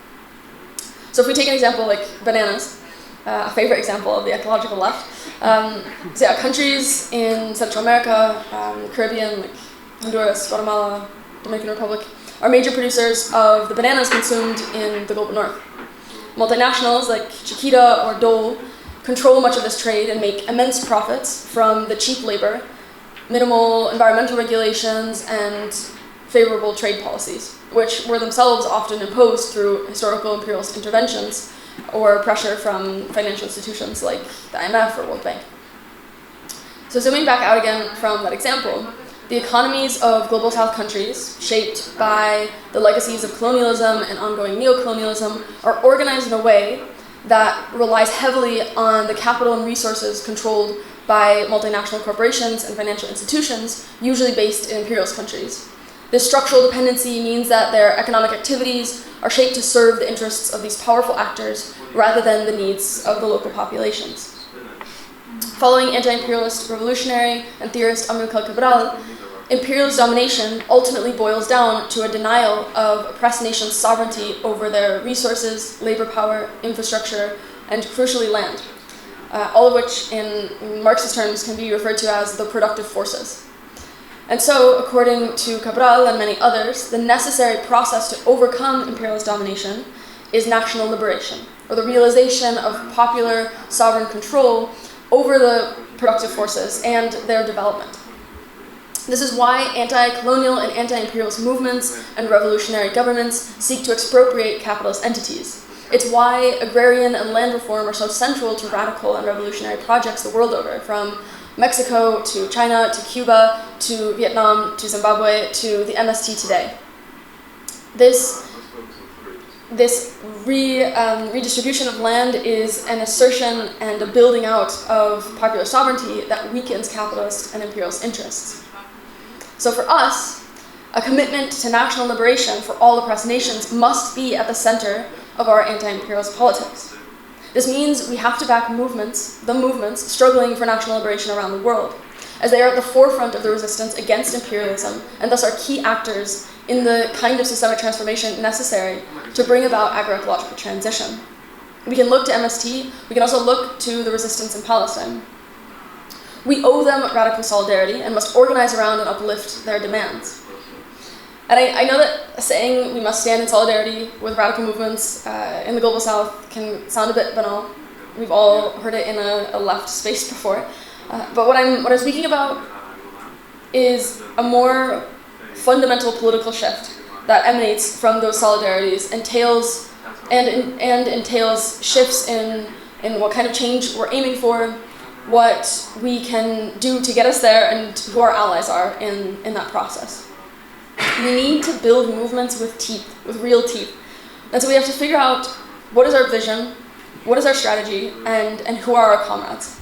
So if we take an example like bananas, a favorite example of the ecological left, so yeah, countries in Central America, the Caribbean, like Honduras, Guatemala, Dominican Republic, are major producers of the bananas consumed in the global north. Multinationals like Chiquita or Dole control much of this trade and make immense profits from the cheap labor, minimal environmental regulations, and favorable trade policies, which were themselves often imposed through historical imperialist interventions or pressure from financial institutions like the IMF or World Bank. So zooming back out again from that example, the economies of global south countries, shaped by the legacies of colonialism and ongoing neocolonialism, are organized in a way that relies heavily on the capital and resources controlled by multinational corporations and financial institutions, usually based in imperialist countries. This structural dependency means that their economic activities are shaped to serve the interests of these powerful actors rather than the needs of the local populations. Following anti-imperialist revolutionary and theorist Amilcar Cabral, imperialist domination ultimately boils down to a denial of oppressed nations' sovereignty over their resources, labor power, infrastructure, and crucially land, all of which in Marxist terms can be referred to as the productive forces. And so, according to Cabral and many others, the necessary process to overcome imperialist domination is national liberation, or the realization of popular sovereign control over the productive forces and their development. This is why anti-colonial and anti-imperialist movements and revolutionary governments seek to expropriate capitalist entities. It's why agrarian and land reform are so central to radical and revolutionary projects the world over, from Mexico to China to Cuba to Vietnam to Zimbabwe to the MST today. This redistribution of land is an assertion and a building out of popular sovereignty that weakens capitalist and imperialist interests. So for us, a commitment to national liberation for all oppressed nations must be at the center of our anti-imperialist politics. This means we have to back the movements struggling for national liberation around the world, as they are at the forefront of the resistance against imperialism and thus are key actors in the kind of systemic transformation necessary to bring about agroecological transition. We can look to MST, we can also look to the resistance in Palestine. We owe them radical solidarity and must organize around and uplift their demands. And I know that saying we must stand in solidarity with radical movements in the global south can sound a bit banal. We've all heard it in a left space before. But what I'm speaking about is a more fundamental political shift that emanates from those solidarities, entails shifts in what kind of change we're aiming for, what we can do to get us there, and who our allies are in that process. We need to build movements with teeth, with real teeth. And so we have to figure out what is our vision, what is our strategy, and who are our comrades.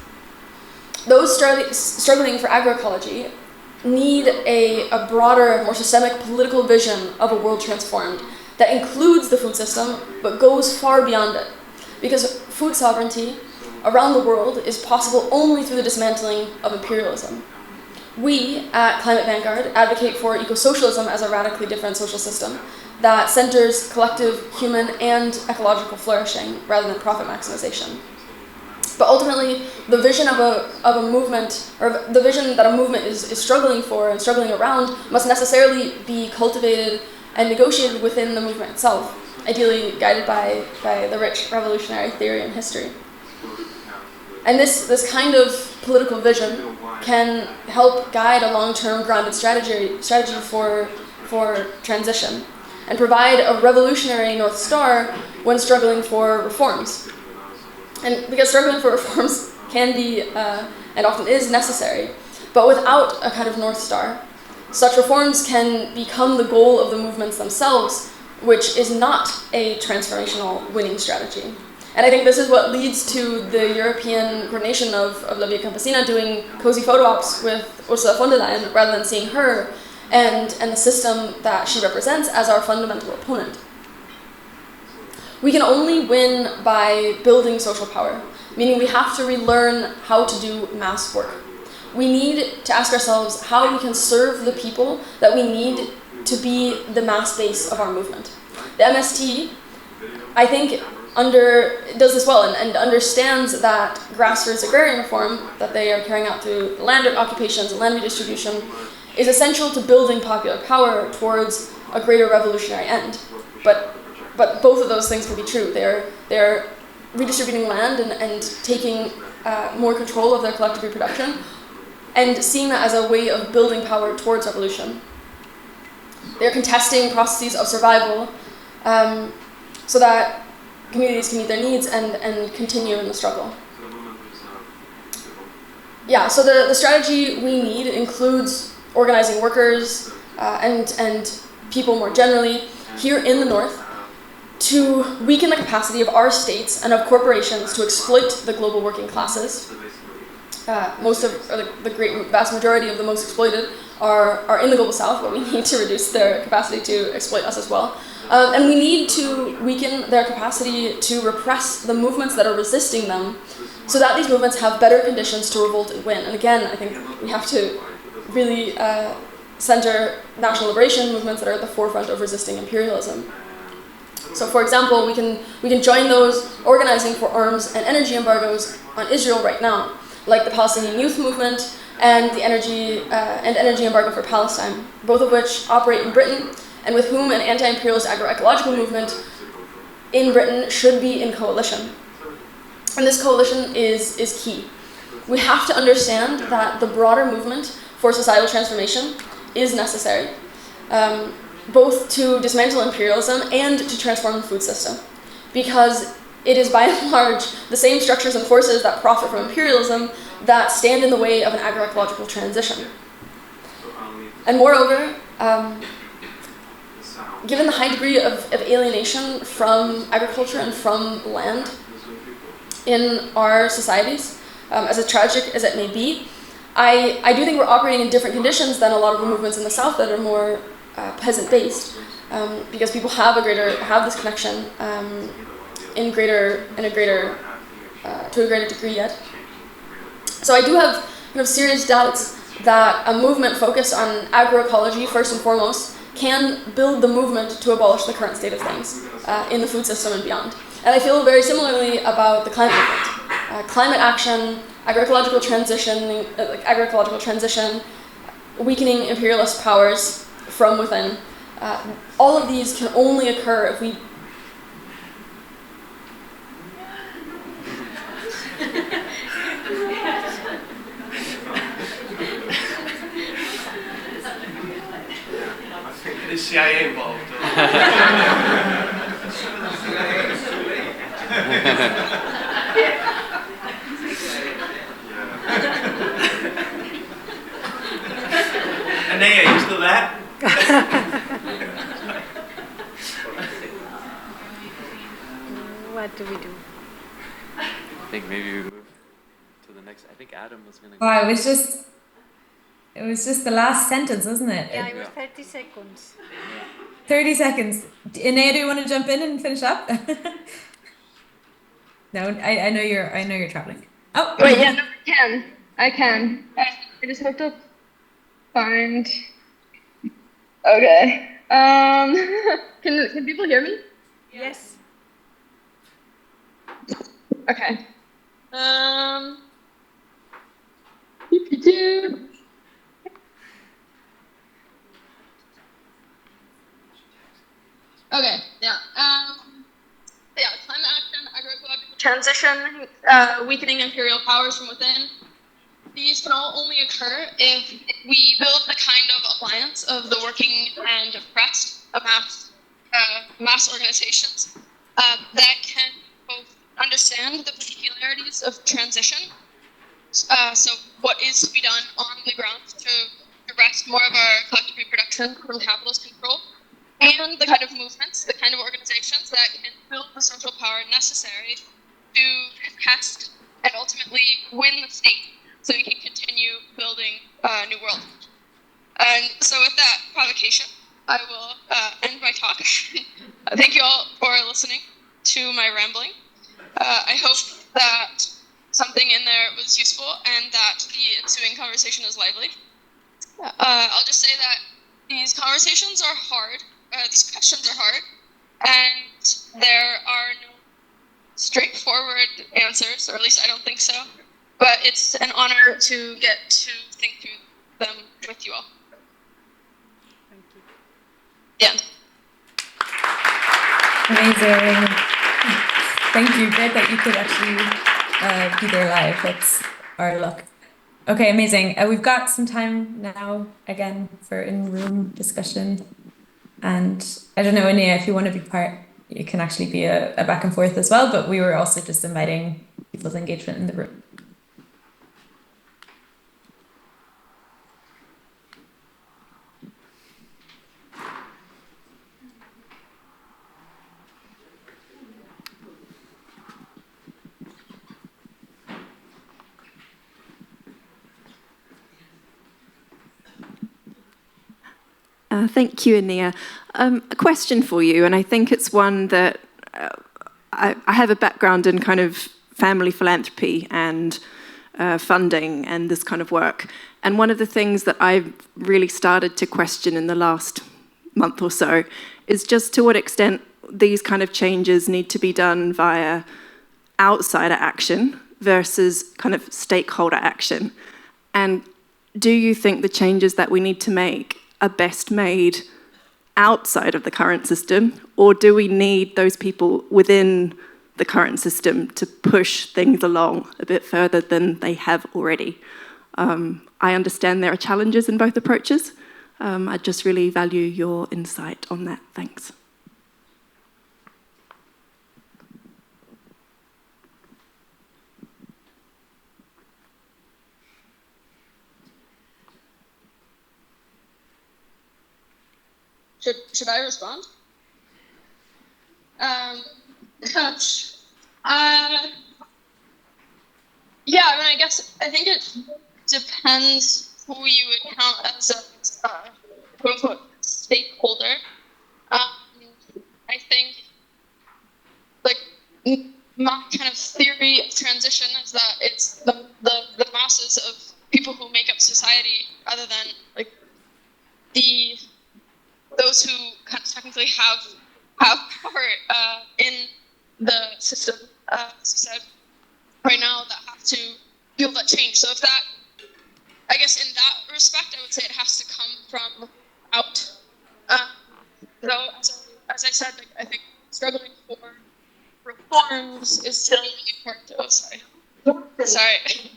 Those struggling for agroecology need a broader, more systemic political vision of a world transformed that includes the food system, but goes far beyond it. Because food sovereignty around the world is possible only through the dismantling of imperialism. We, at Climate Vanguard, advocate for eco-socialism as a radically different social system that centers collective human and ecological flourishing rather than profit maximization. But ultimately, the vision of a movement, or the vision that a movement is struggling for and struggling around, must necessarily be cultivated and negotiated within the movement itself, ideally guided by the rich revolutionary theory and history. And this kind of political vision can help guide a long-term grounded strategy for transition and provide a revolutionary North Star when struggling for reforms. And because struggling for reforms can be, and often is, necessary, but without a kind of North Star, such reforms can become the goal of the movements themselves, which is not a transformational winning strategy. And I think this is what leads to the European coordination of La Via Campesina doing cozy photo ops with Ursula von der Leyen, rather than seeing her and the system that she represents as our fundamental opponent. We can only win by building social power, meaning we have to relearn how to do mass work. We need to ask ourselves how we can serve the people that we need to be the mass base of our movement. The MST, I think, does this well and understands that grassroots agrarian reform that they are carrying out through land occupations and land redistribution is essential to building popular power towards a greater revolutionary end. But both of those things can be true. They're redistributing land and taking more control of their collective reproduction and seeing that as a way of building power towards revolution. They're contesting processes of survival so that communities can meet their needs and continue in the struggle. Yeah, so the strategy we need includes organizing workers and people more generally here in the North to weaken the capacity of our states and of corporations to exploit the global working classes. The vast majority of the most exploited are in the global South, but we need to reduce their capacity to exploit us as well. And we need to weaken their capacity to repress the movements that are resisting them so that these movements have better conditions to revolt and win. And again, I think we have to really center national liberation movements that are at the forefront of resisting imperialism. So for example, we can join those organizing for arms and energy embargoes on Israel right now, like the Palestinian Youth Movement and the energy embargo for Palestine, both of which operate in Britain and with whom an anti-imperialist agroecological movement in Britain should be in coalition. And this coalition is key. we have to understand that the broader movement for societal transformation is necessary, both to dismantle imperialism and to transform the food system. Because it is by and large the same structures and forces that profit from imperialism that stand in the way of an agroecological transition. And moreover, given the high degree of alienation from agriculture and from land in our societies, as tragic as it may be, I do think we're operating in different conditions than a lot of the movements in the South that are more peasant-based, because people have this connection to a greater degree yet. So I do have serious doubts that a movement focused on agroecology first and foremost can build the movement to abolish the current state of things in the food system and beyond. And I feel very similarly about the climate movement. Climate action, agroecological transition, weakening imperialist powers from within. All of these can only occur if we the CIA involved. Anea, you still there? What do we do? I think maybe we move to the next. I think Adam was going to. Oh, it was just the last sentence, wasn't it? Yeah, it was 30 seconds. 30 seconds. Inea, do you want to jump in and finish up? No, I know you're traveling. Oh, wait, yeah, no, I can. I just have to find. Okay. Can people hear me? Yes. Okay. Okay, yeah. Climate action, agroecological transition, weakening imperial powers from within. These can all only occur if we build the kind of alliance of the working and oppressed, mass organizations that can both understand the particularities of transition. So what is to be done on the ground to wrest more of our collective reproduction from capitalist control, and the kind of movements, the kind of organizations that can build the social power necessary to contest and ultimately win the state so we can continue building a new world. And so with that provocation, I will end my talk. Thank you all for listening to my rambling. I hope that something in there was useful and that the ensuing conversation is lively. I'll just say that these conversations are hard, these questions are hard, and there are no straightforward answers, or at least I don't think so. But it's an honor to get to think through them with you all. Thank you. Yeah. Amazing. Thank you. Great that you could actually be there live. That's our luck. Okay, amazing. We've got some time now, again, for in-room discussion. And I don't know, Inea, if you want to be part, it can actually be a back and forth as well, but we were also just inviting people's engagement in the room. Thank you, Inea. A question for you, and I think it's one that I have a background in kind of family philanthropy and funding and this kind of work. And one of the things that I've really started to question in the last month or so is just to what extent these kind of changes need to be done via outsider action versus kind of stakeholder action. And do you think the changes that we need to make are best made outside of the current system, or do we need those people within the current system to push things along a bit further than they have already. I understand there are challenges in both approaches. I just really value your insight on that. Thanks. Should I respond? Yeah, I mean, I think it depends who you would count as a quote unquote stakeholder. I think, like, my kind of theory of transition is that it's the masses of people who make up society rather than like those who kind of technically have power in the system, as you said, right now, that have to feel that change. So if that, I guess in that respect, I would say it has to come from out. Though, as I said, like, I think struggling for reforms is still really important. Oh, sorry. Sorry.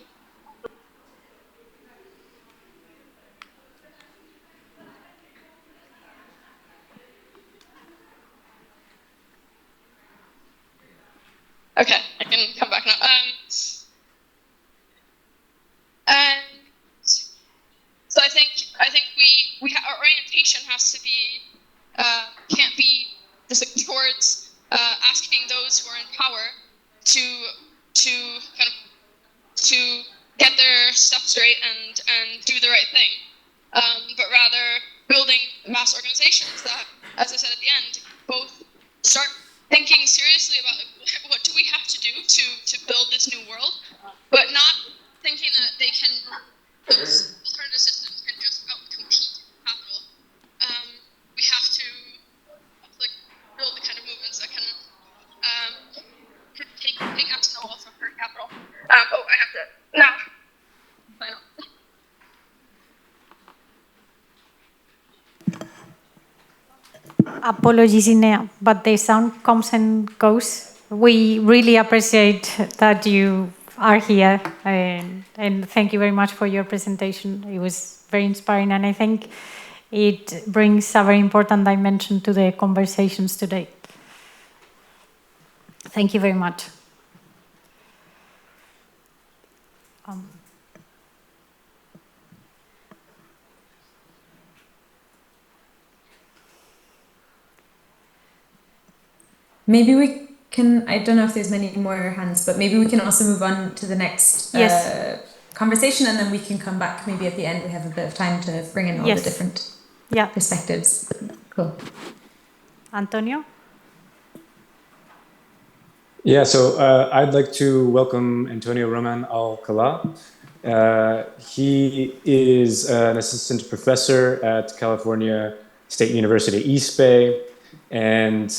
Okay, I can come back now. So I think our orientation has to be can't be just like towards asking those who are in power to kind of to get their stuff straight and do the right thing, but rather building mass organizations that, as I said at the end, both start thinking seriously about like, what do we have to do to build this new world, but not thinking that those alternative systems can just out-compete capital. We have to like build the kind of movements that can take action also for capital. I have to now. Final. Apologies, Inea, but the sound comes and goes. We really appreciate that you are here, and thank you very much for your presentation. It was very inspiring, and I think it brings a very important dimension to the conversations today. Thank you very much. Maybe we can, I don't know if there's many more hands, but maybe we can also move on to the next conversation, and then we can come back maybe at the end. We have a bit of time to bring in all the different perspectives. Cool. Antonio? Yeah, so I'd like to welcome Antonio Roman Alcalá. He is an assistant professor at California State University East Bay. And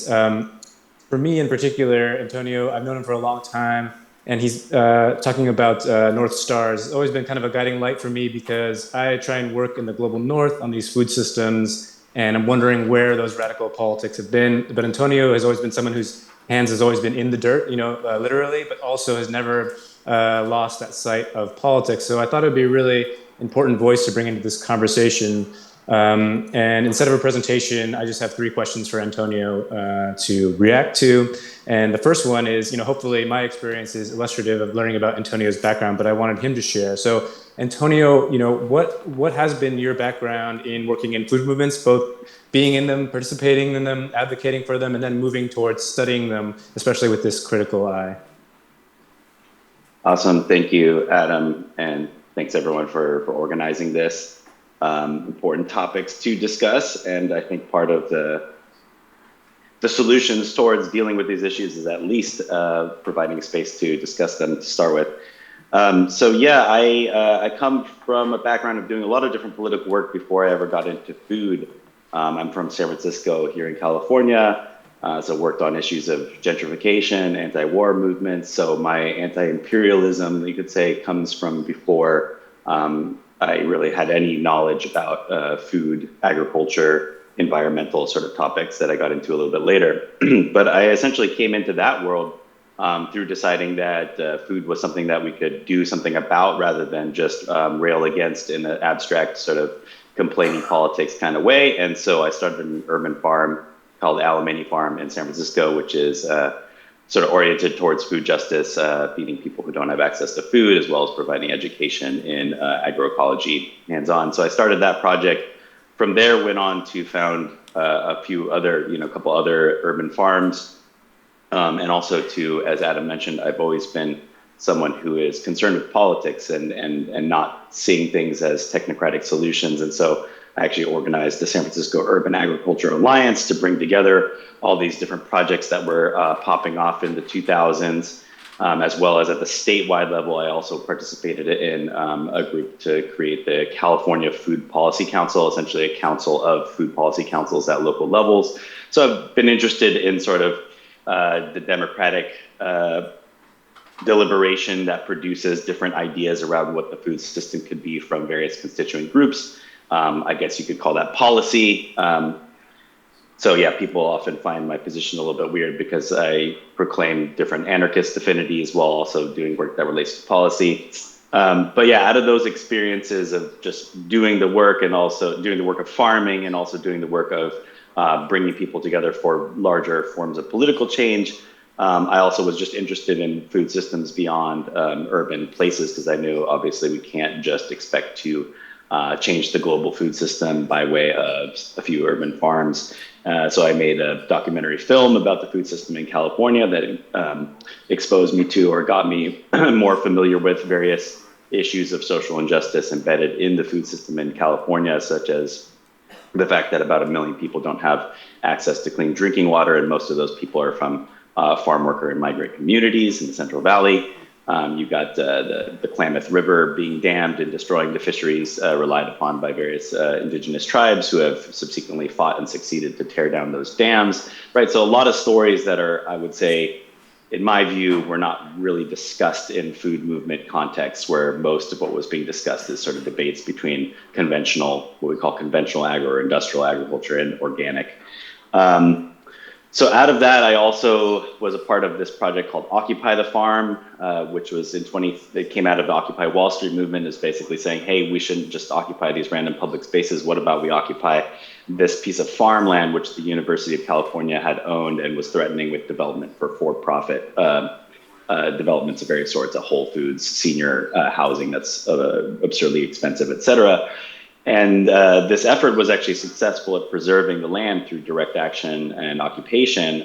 for me in particular, Antonio, I've known him for a long time, and he's talking about North Stars. It's always been kind of a guiding light for me because I try and work in the global North on these food systems, and I'm wondering where those radical politics have been. But Antonio has always been someone whose hands has always been in the dirt, you know, literally, but also has never lost that sight of politics. So I thought it would be a really important voice to bring into this conversation. And instead of a presentation, I just have 3 questions for Antonio to react to. And the first one is, you know, hopefully my experience is illustrative of learning about Antonio's background, but I wanted him to share. So Antonio, you know, what has been your background in working in food movements, both being in them, participating in them, advocating for them, and then moving towards studying them, especially with this critical eye? Awesome, thank you, Adam, and thanks everyone for organizing this. Important topics to discuss, and I think part of the solutions towards dealing with these issues is at least providing space to discuss them to start with. So yeah, I come from a background of doing a lot of different political work before I ever got into food. I'm from San Francisco here in California, so worked on issues of gentrification, anti-war movements. So my anti-imperialism, you could say, comes from before I really had any knowledge about food, agriculture, environmental sort of topics that I got into a little bit later. But I essentially came into that world through deciding that food was something that we could do something about rather than just rail against in an abstract sort of complaining politics kind of way. And so I started an urban farm called Alemany Farm in San Francisco, which is sort of oriented towards food justice, feeding people who don't have access to food, as well as providing education in agroecology hands-on. So I started that project. From there, went on to found a few other, a couple other urban farms. And also to, as Adam mentioned, I've always been someone who is concerned with politics and not seeing things as technocratic solutions. And so I actually organized the San Francisco Urban Agriculture Alliance to bring together all these different projects that were popping off in the 2000s, as well as at the statewide level. I also participated in a group to create the California Food Policy Council, essentially a council of food policy councils at local levels. So I've been interested in sort of the democratic deliberation that produces different ideas around what the food system could be from various constituent groups. I guess you could call that policy. So yeah, people often find my position a little bit weird because I proclaim different anarchist affinities while also doing work that relates to policy. But yeah, out of those experiences of just doing the work and also doing the work of farming and also doing the work of bringing people together for larger forms of political change, I also was just interested in food systems beyond urban places, because I knew obviously we can't just expect to change the global food system by way of a few urban farms. So I made a documentary film about the food system in California that exposed me to, or got me more familiar with, various issues of social injustice embedded in the food system in California, such as the fact that about 1 million people don't have access to clean drinking water, and most of those people are from farm worker and migrant communities in the Central Valley. You've got the Klamath River being dammed and destroying the fisheries relied upon by various indigenous tribes who have subsequently fought and succeeded to tear down those dams, right? So a lot of stories that are, I would say, in my view, were not really discussed in food movement contexts, where most of what was being discussed is sort of debates between conventional, what we call conventional or industrial agriculture, and organic. So out of that, I also was a part of this project called Occupy the Farm, which was it came out of the Occupy Wall Street movement, is basically saying, hey, we shouldn't just occupy these random public spaces. What about we occupy this piece of farmland, which the University of California had owned and was threatening with development for-profit developments of various sorts, Whole Foods, senior housing that's absurdly expensive, et cetera. And this effort was actually successful at preserving the land through direct action and occupation.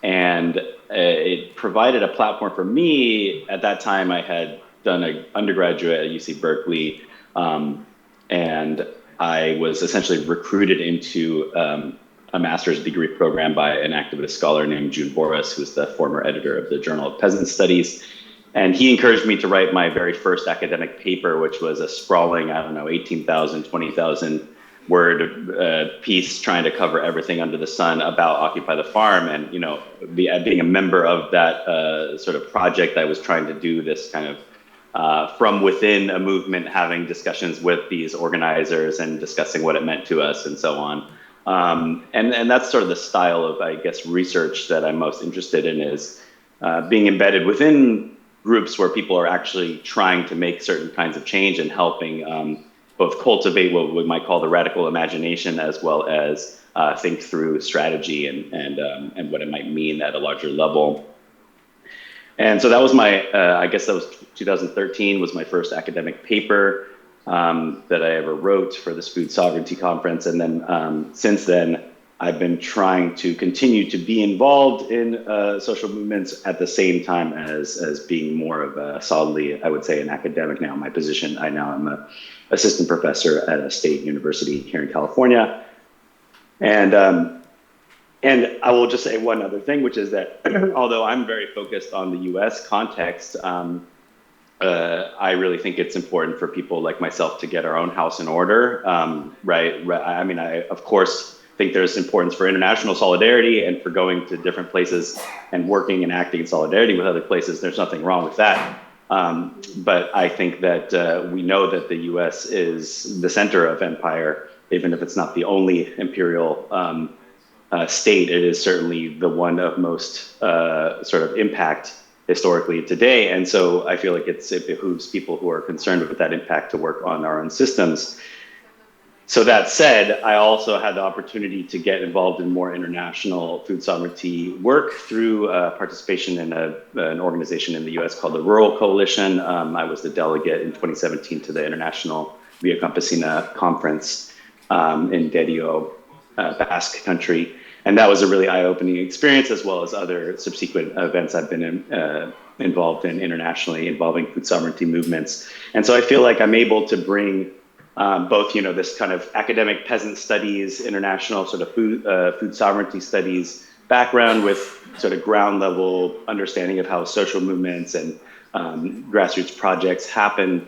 And it provided a platform for me. At that time, I had done an undergraduate at UC Berkeley, and I was essentially recruited into a master's degree program by an activist scholar named June Boris, who's the former editor of the Journal of Peasant Studies. And he encouraged me to write my very first academic paper, which was a sprawling, 18,000, 20,000 word piece trying to cover everything under the sun about Occupy the Farm. And, being a member of that sort of project, I was trying to do this kind of from within a movement, having discussions with these organizers and discussing what it meant to us and so on. And that's sort of the style of, I guess, research that I'm most interested in, is being embedded within groups where people are actually trying to make certain kinds of change and helping both cultivate what we might call the radical imagination, as well as think through strategy and what it might mean at a larger level. And so that was my, I guess that was 2013 was my first academic paper that I ever wrote for this food sovereignty conference. And then since then, I've been trying to continue to be involved in social movements at the same time as being more of a solidly, I would say, an academic now. My position, I'm an assistant professor at a state university here in California. And I will just say one other thing, which is that although I'm very focused on the US context, I really think it's important for people like myself to get our own house in order, right? I mean, I, of course, think there's importance for international solidarity and for going to different places and working and acting in solidarity with other places. There's nothing wrong with that. But I think that we know that the US is the center of empire, even if it's not the only imperial state, it is certainly the one of most sort of impact historically today. And so I feel like it behooves people who are concerned with that impact to work on our own systems. So that said, I also had the opportunity to get involved in more international food sovereignty work through participation in an organization in the US called the Rural Coalition. I was the delegate in 2017 to the International Via Campesina conference in Derio, Basque country. And that was a really eye-opening experience, as well as other subsequent events I've been involved in internationally involving food sovereignty movements. And so I feel like I'm able to bring both, this kind of academic peasant studies, international sort of food sovereignty studies background with sort of ground level understanding of how social movements and grassroots projects happen,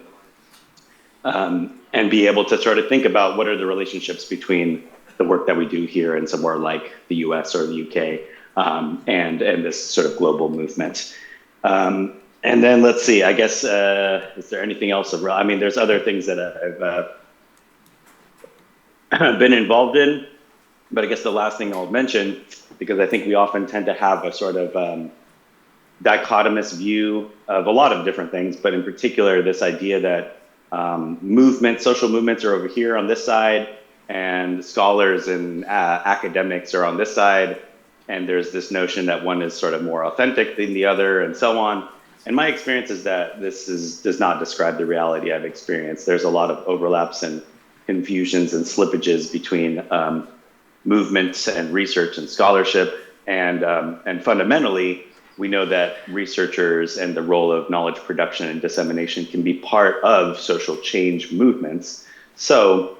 and be able to sort of think about what are the relationships between the work that we do here and somewhere like the US or the UK, and this sort of global movement. And then let's see, I guess, is there anything else? I mean, there's other things that I've been involved in, but I guess the last thing I'll mention, because I think we often tend to have a sort of dichotomous view of a lot of different things, but in particular, this idea that social movements are over here on this side, and scholars and academics are on this side, and there's this notion that one is sort of more authentic than the other, and so on. And my experience is that this does not describe the reality I've experienced. There's a lot of overlaps and confusions and slippages between movements and research and scholarship, and fundamentally, we know that researchers and the role of knowledge production and dissemination can be part of social change movements. So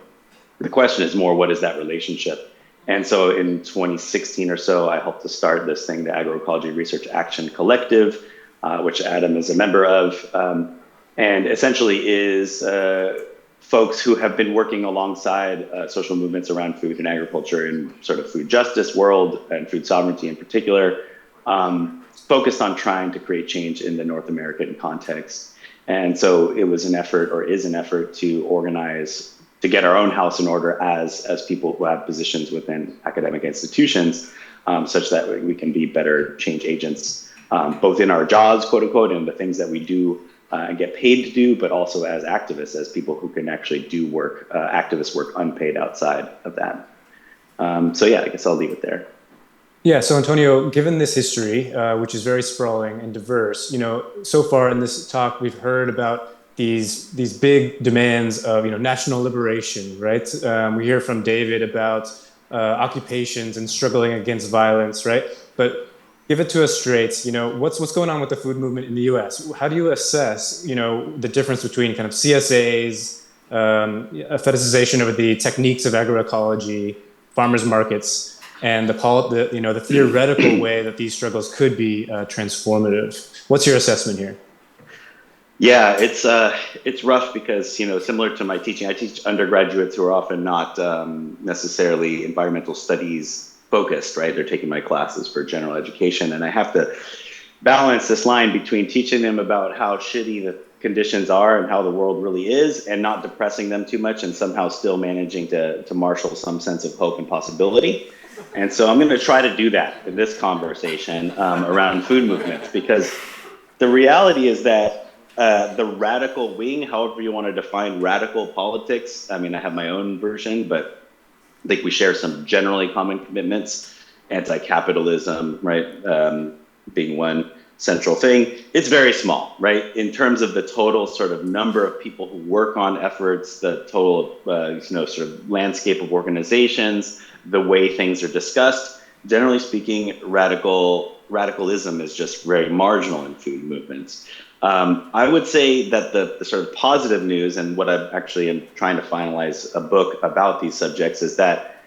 the question is more, what is that relationship? And so in 2016 or so, I helped to start this thing, the Agroecology Research Action Collective, which Adam is a member of, and essentially is folks who have been working alongside social movements around food and agriculture in sort of food justice world and food sovereignty in particular, focused on trying to create change in the North American context. And so it was an effort, or is an effort, to organize, to get our own house in order as people who have positions within academic institutions, such that we can be better change agents, both in our jobs, quote unquote, and the things that we do and get paid to do, but also as activists, as people who can actually do work, activist work unpaid outside of that. So yeah, I guess I'll leave it there. Yeah, so Antonio, given this history, which is very sprawling and diverse, so far in this talk, we've heard about these big demands of national liberation, right? We hear from David about occupations and struggling against violence, right? But give it to us straight. What's going on with the food movement in the U.S.? How do you assess, the difference between kind of CSAs, a fetishization of the techniques of agroecology, farmers markets, and the theoretical way that these struggles could be transformative? What's your assessment here? Yeah, it's rough because, similar to my teaching, I teach undergraduates who are often not necessarily environmental studies focused, right? They're taking my classes for general education, and I have to balance this line between teaching them about how shitty the conditions are and how the world really is, and not depressing them too much, and somehow still managing to marshal some sense of hope and possibility. And so I'm going to try to do that in this conversation around food movements, because the reality is that the radical wing, however you want to define radical politics, I mean, I have my own version, but I think we share some generally common commitments. Anti-capitalism, right, being one central thing. It's very small, right, in terms of the total sort of number of people who work on efforts, the total, sort of landscape of organizations, the way things are discussed. Generally speaking, radicalism is just very marginal in food movements. I would say that the sort of positive news, and what I actually am trying to finalize a book about these subjects, is that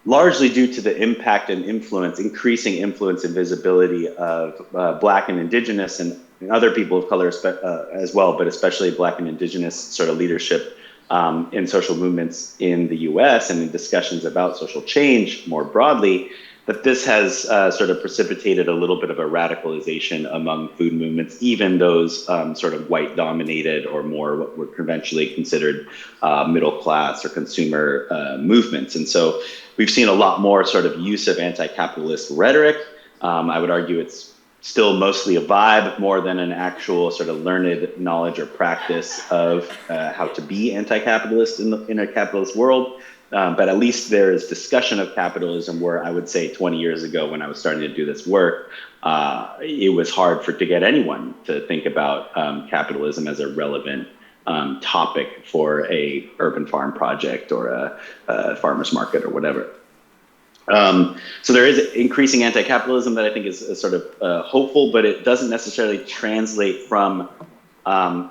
largely due to the impact and influence, increasing influence and visibility of Black and Indigenous and other people of color as well, but especially Black and Indigenous sort of leadership in social movements in the US and in discussions about social change more broadly, that this has sort of precipitated a little bit of a radicalization among food movements, even those sort of white-dominated or more what were conventionally considered middle-class or consumer movements. And so we've seen a lot more sort of use of anti-capitalist rhetoric. I would argue it's still mostly a vibe more than an actual sort of learned knowledge or practice of how to be anti-capitalist in a capitalist world. But at least there is discussion of capitalism where I would say 20 years ago when I was starting to do this work, it was hard to get anyone to think about capitalism as a relevant topic for a urban farm project or a farmer's market or whatever. So there is increasing anti-capitalism that I think is sort of hopeful, but it doesn't necessarily translate from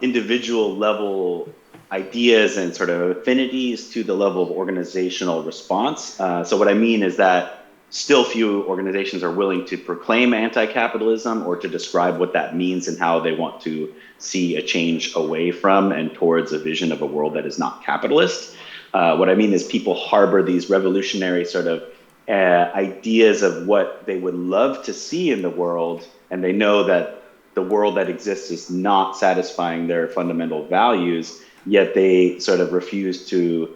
individual level ideas and sort of affinities to the level of organizational response. So what I mean is that still few organizations are willing to proclaim anti-capitalism or to describe what that means and how they want to see a change away from and towards a vision of a world that is not capitalist. What I mean is people harbor these revolutionary sort of ideas of what they would love to see in the world, and they know that the world that exists is not satisfying their fundamental values, yet they sort of refuse to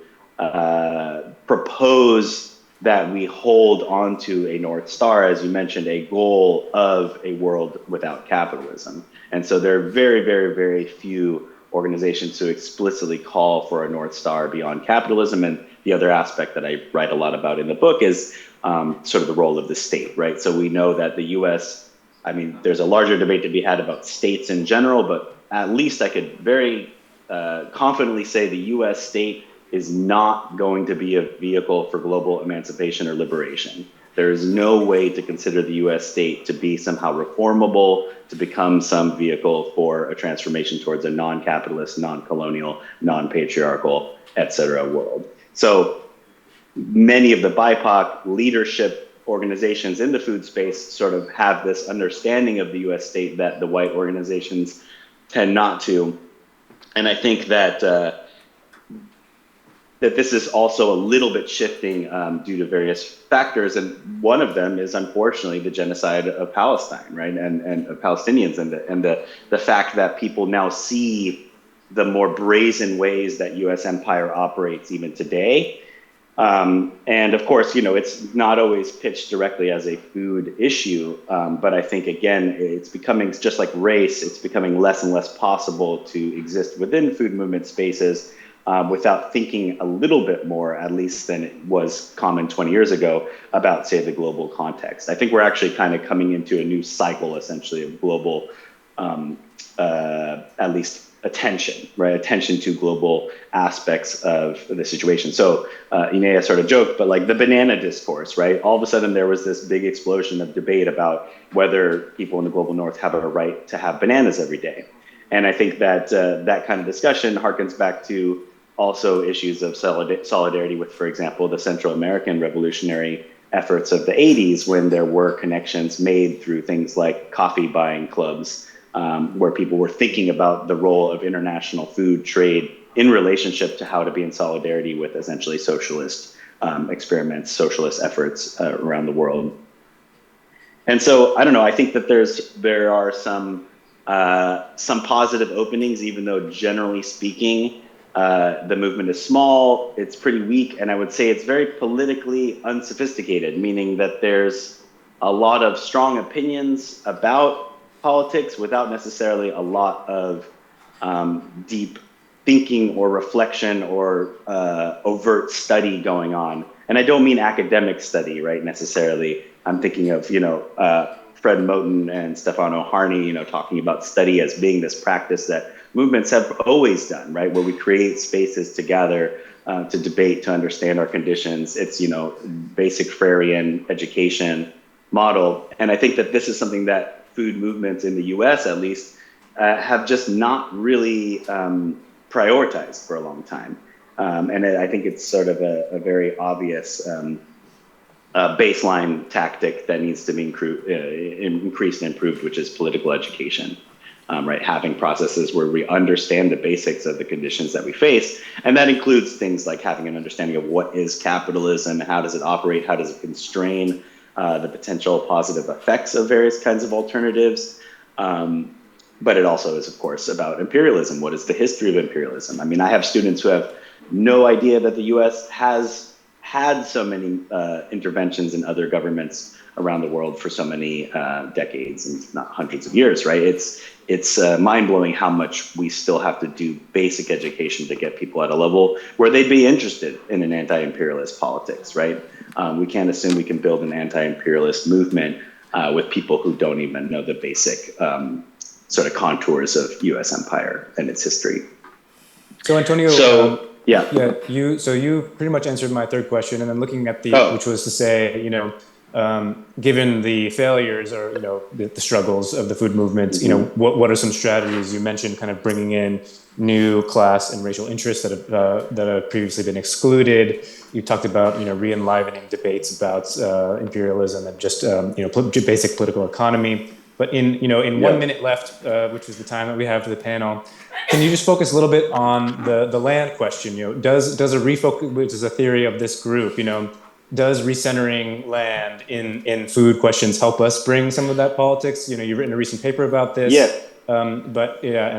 propose that we hold onto a North Star, as you mentioned, a goal of a world without capitalism. And so there are very, very, very few organizations who explicitly call for a North Star beyond capitalism. And the other aspect that I write a lot about in the book is sort of the role of the state, right? So we know that the US, I mean, there's a larger debate to be had about states in general, but at least I could very confidently say the US state is not going to be a vehicle for global emancipation or liberation. There is no way to consider the US state to be somehow reformable, to become some vehicle for a transformation towards a non-capitalist, non-colonial, non-patriarchal, et cetera world. So many of the BIPOC leadership organizations in the food space sort of have this understanding of the US state that the white organizations tend not to. And I think that that this is also a little bit shifting due to various factors. And one of them is unfortunately the genocide of Palestine, right? And of Palestinians and the fact that people now see the more brazen ways that US empire operates even today. And of course, you know, it's not always pitched directly as a food issue, but I think, again, it's becoming, just like race, it's becoming less and less possible to exist within food movement spaces without thinking a little bit more, at least than it was common 20 years ago, about, say, the global context. I think we're actually kind of coming into a new cycle, essentially, of global, at least, attention, right? Attention to global aspects of the situation. So Inea sort of joked, but like the banana discourse, right? All of a sudden there was this big explosion of debate about whether people in the global north have a right to have bananas every day. And I think that that kind of discussion harkens back to also issues of solidarity with, for example, the Central American revolutionary efforts of the 80s, when there were connections made through things like coffee buying clubs, where people were thinking about the role of international food trade in relationship to how to be in solidarity with essentially socialist experiments, socialist efforts around the world. And so, I don't know, I think that there are some positive openings, even though generally speaking, the movement is small, it's pretty weak, and I would say it's very politically unsophisticated, meaning that there's a lot of strong opinions about politics without necessarily a lot of deep thinking or reflection or overt study going on. And I don't mean academic study, right, necessarily. I'm thinking of, you know, Fred Moten and Stefano Harney, you know, talking about study as being this practice that movements have always done, right, where we create spaces to gather, to debate, to understand our conditions. It's, you know, basic Freirean education model. And I think that this is something that food movements in the US, at least, have just not really prioritized for a long time. And I think it's sort of a very obvious baseline tactic that needs to be increased and improved, which is political education, right? Having processes where we understand the basics of the conditions that we face. And that includes things like having an understanding of what is capitalism, how does it operate, how does it constrain the potential positive effects of various kinds of alternatives. But it also is, of course, about imperialism. What is the history of imperialism? I mean, I have students who have no idea that the US has had so many interventions in other governments around the world for so many decades, and not hundreds of years, right? It's mind-blowing how much we still have to do basic education to get people at a level where they'd be interested in an anti-imperialist politics, right? We can't assume we can build an anti-imperialist movement with people who don't even know the basic sort of contours of US empire and its history. So Antonio, yeah, you pretty much answered my third question, and then looking at which was to say, given the failures or the struggles of the food movement, what are some strategies? You mentioned kind of bringing in new class and racial interests that have previously been excluded. You talked about re-enlivening debates about imperialism and just basic political economy. But in 1 minute left, which is the time that we have for the panel, can you just focus a little bit on the land question? Does a refocus, which is a theory of this group, does recentering land in food questions help us bring some of that politics? You've written a recent paper about this. Yeah. And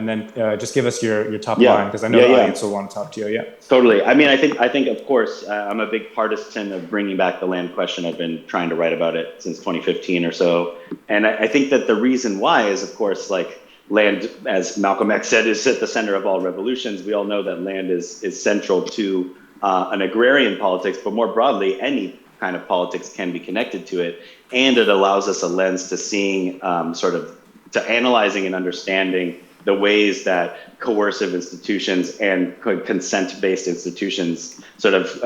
then just give us your top line, because I know the audience will want to talk to you. Yeah. Totally. I mean, I think of course, I'm a big partisan of bringing back the land question. I've been trying to write about it since 2015 or so. And I think that the reason why is, of course, like land, as Malcolm X said, is at the center of all revolutions. We all know that land is central to an agrarian politics, but more broadly, any kind of politics can be connected to it. And it allows us a lens to seeing to analyzing and understanding the ways that coercive institutions and consent-based institutions sort of,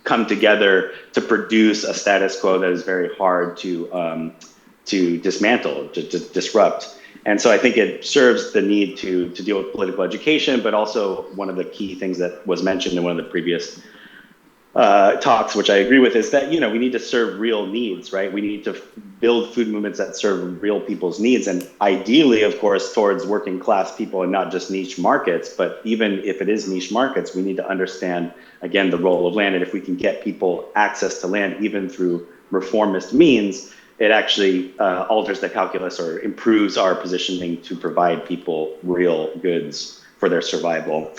come together to produce a status quo that is very hard to dismantle, to disrupt. And so I think it serves the need to deal with political education, but also one of the key things that was mentioned in one of the previous talks, which I agree with, is that, we need to serve real needs, right? We need to build food movements that serve real people's needs. And ideally, of course, towards working class people and not just niche markets. But even if it is niche markets, we need to understand, again, the role of land. And if we can get people access to land, even through reformist means, it actually alters the calculus or improves our positioning to provide people real goods for their survival.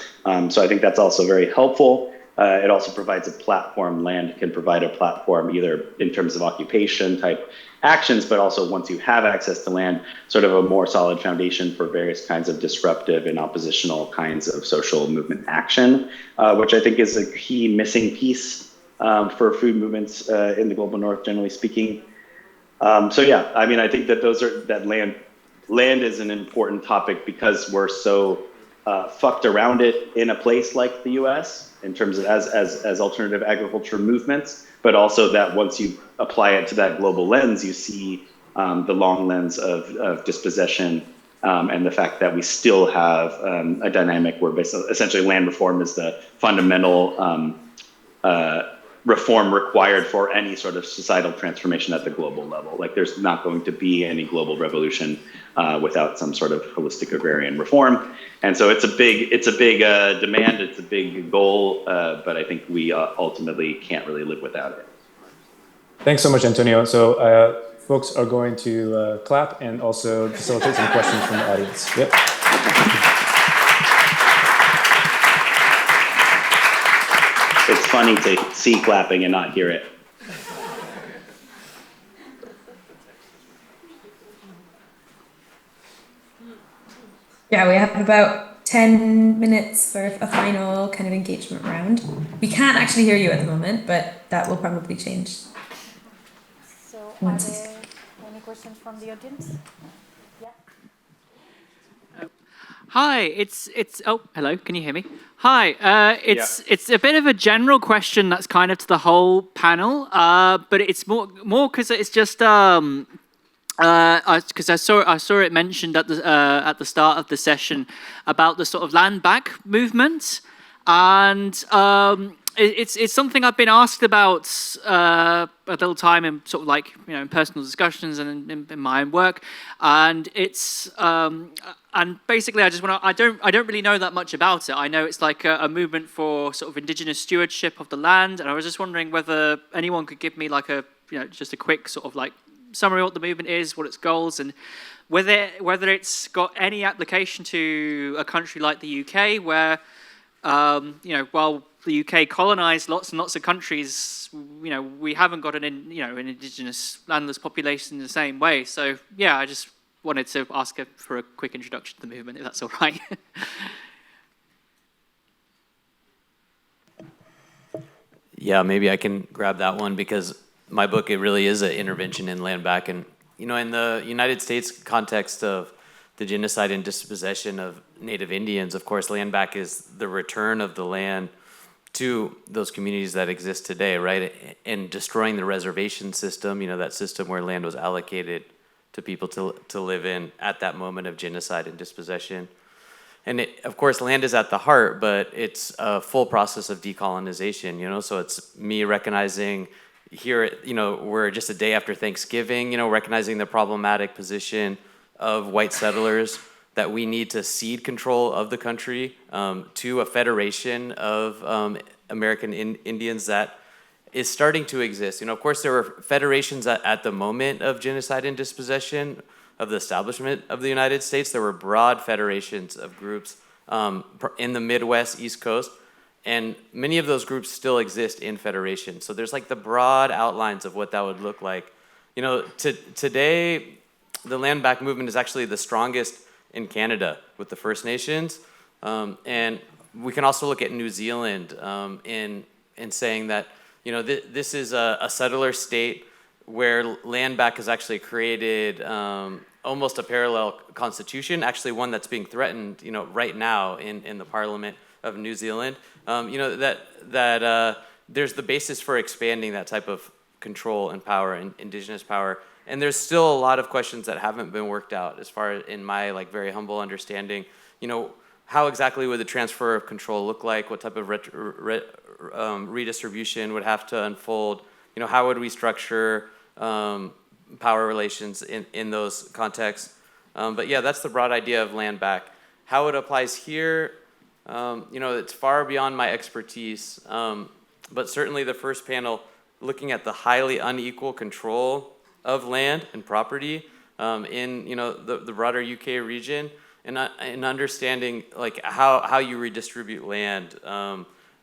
So I think that's also very helpful. It also provides a platform. Land can provide a platform either in terms of occupation type actions, but also once you have access to land, sort of a more solid foundation for various kinds of disruptive and oppositional kinds of social movement action, which I think is a key missing piece for food movements in the global north, generally speaking. So yeah, I mean, I think that land is an important topic because we're so fucked around it in a place like the US in terms of as alternative agriculture movements, but also that once you apply it to that global lens, you see the long lens of dispossession and the fact that we still have a dynamic where essentially land reform is the fundamental reform required for any sort of societal transformation at the global level. Like there's not going to be any global revolution without some sort of holistic agrarian reform. And so it's a big demand, it's a big goal, but I think we ultimately can't really live without it. Thanks so much, Antonio. So folks are going to clap and also facilitate some questions from the audience. Yep. It's funny to see clapping and not hear it. Yeah, we have about 10 minutes for a final kind of engagement round. We can't actually hear you at the moment, but that will probably change. So are there any questions from the audience? Yeah. Hi, it's oh, hello, can you hear me? Hi, it's a bit of a general question that's kind of to the whole panel, but it's more because it's just because I saw it mentioned at the start of the session about the sort of land back movement, and it's something I've been asked about a little time in sort of like in personal discussions and in my own work, and it's and basically I don't really know that much about it. I know it's like a movement for sort of indigenous stewardship of the land, and I was just wondering whether anyone could give me like a just a quick sort of like summary of what the movement is, what its goals, and whether it's got any application to a country like the UK, where while the UK colonized lots and lots of countries, we haven't got an indigenous landless population in the same way. So yeah, I just wanted to ask for a quick introduction to the movement, if that's all right. Yeah, maybe I can grab that one, because my book, it really is an intervention in land back. And, in the United States context of the genocide and dispossession of Native Indians, of course, land back is the return of the land to those communities that exist today, right? And destroying the reservation system, that system where land was allocated to people to live in at that moment of genocide and dispossession. And of course, land is at the heart, but it's a full process of decolonization, so it's me recognizing here, we're just a day after Thanksgiving, recognizing the problematic position of white settlers, that we need to cede control of the country to a federation of American Indians that is starting to exist. Of course, there were federations at the moment of genocide and dispossession of the establishment of the United States. There were broad federations of groups in the Midwest, East Coast, and many of those groups still exist in federations. So there's like the broad outlines of what that would look like. Today, the land back movement is actually the strongest in Canada with the First Nations. And we can also look at New Zealand in saying that, this is a settler state where land back has actually created almost a parallel constitution, actually one that's being threatened, right now in the Parliament of New Zealand. That there's the basis for expanding that type of control and power and indigenous power. And there's still a lot of questions that haven't been worked out, as far as in my very humble understanding. How exactly would the transfer of control look like? What type of redistribution would have to unfold? How would we structure power relations in those contexts? But yeah, that's the broad idea of land back. How it applies here, it's far beyond my expertise. But certainly the first panel, looking at the highly unequal control of land and property in the broader UK region, and understanding how you redistribute land,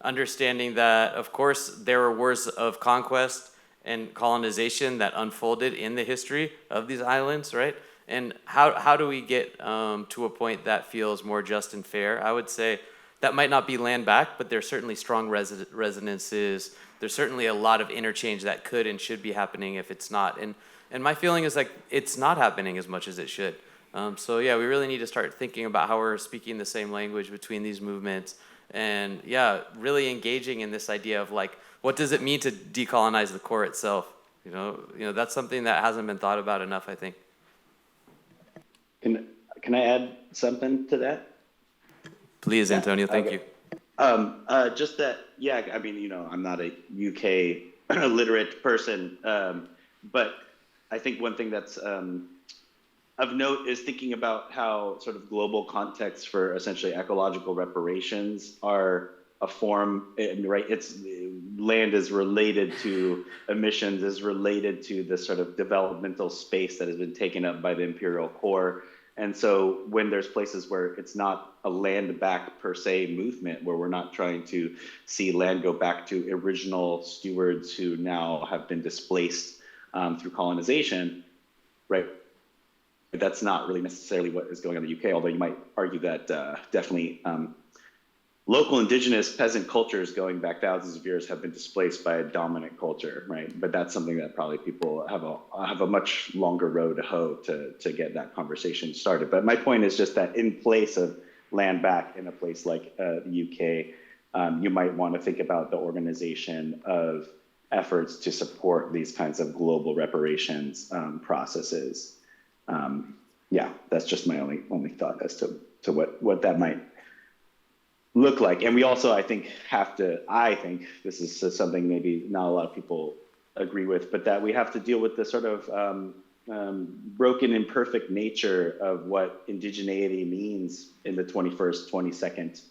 understanding that of course there were wars of conquest and colonization that unfolded in the history of these islands, right? And how do we get to a point that feels more just and fair? I would say that might not be land back, but there's certainly strong resonances. There's certainly a lot of interchange that could and should be happening if it's not. And my feeling is it's not happening as much as it should. So yeah, we really need to start thinking about how we're speaking the same language between these movements, and yeah, really engaging in this idea of what does it mean to decolonize the core itself? That's something that hasn't been thought about enough, I think. Can I add something to that? Please, Antonio, thank you. Just that, yeah, I mean, I'm not a UK literate person, but I think one thing that's of note is thinking about how sort of global contexts for essentially ecological reparations are a form, right? Land is related to emissions, is related to the sort of developmental space that has been taken up by the imperial core. And so when there's places where it's not a land back per se movement, where we're not trying to see land go back to original stewards who now have been displaced through colonization, right? That's not really necessarily what is going on in the UK, although you might argue that definitely local indigenous peasant cultures going back thousands of years have been displaced by a dominant culture, right? But that's something that probably people have a much longer road to hoe to get that conversation started. But my point is just that in place of land back in a place like the UK, you might want to think about the organization of efforts to support these kinds of global reparations processes. Yeah, that's just my only thought as to what that might look like. And we also, I think this is something maybe not a lot of people agree with, but that we have to deal with the sort of broken, imperfect nature of what indigeneity means in the 21st, 22nd,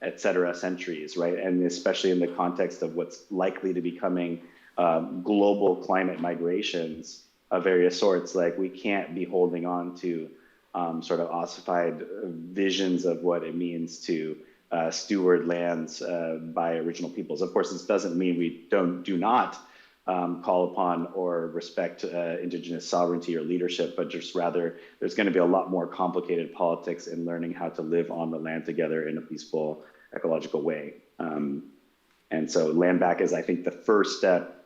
et cetera, centuries, right? And especially in the context of what's likely to be coming global climate migrations of various sorts, like we can't be holding on to sort of ossified visions of what it means to steward lands by original peoples. Of course, this doesn't mean we do not call upon or respect indigenous sovereignty or leadership, but just rather there's going to be a lot more complicated politics in learning how to live on the land together in a peaceful, ecological way. And so land back is, I think, the first step,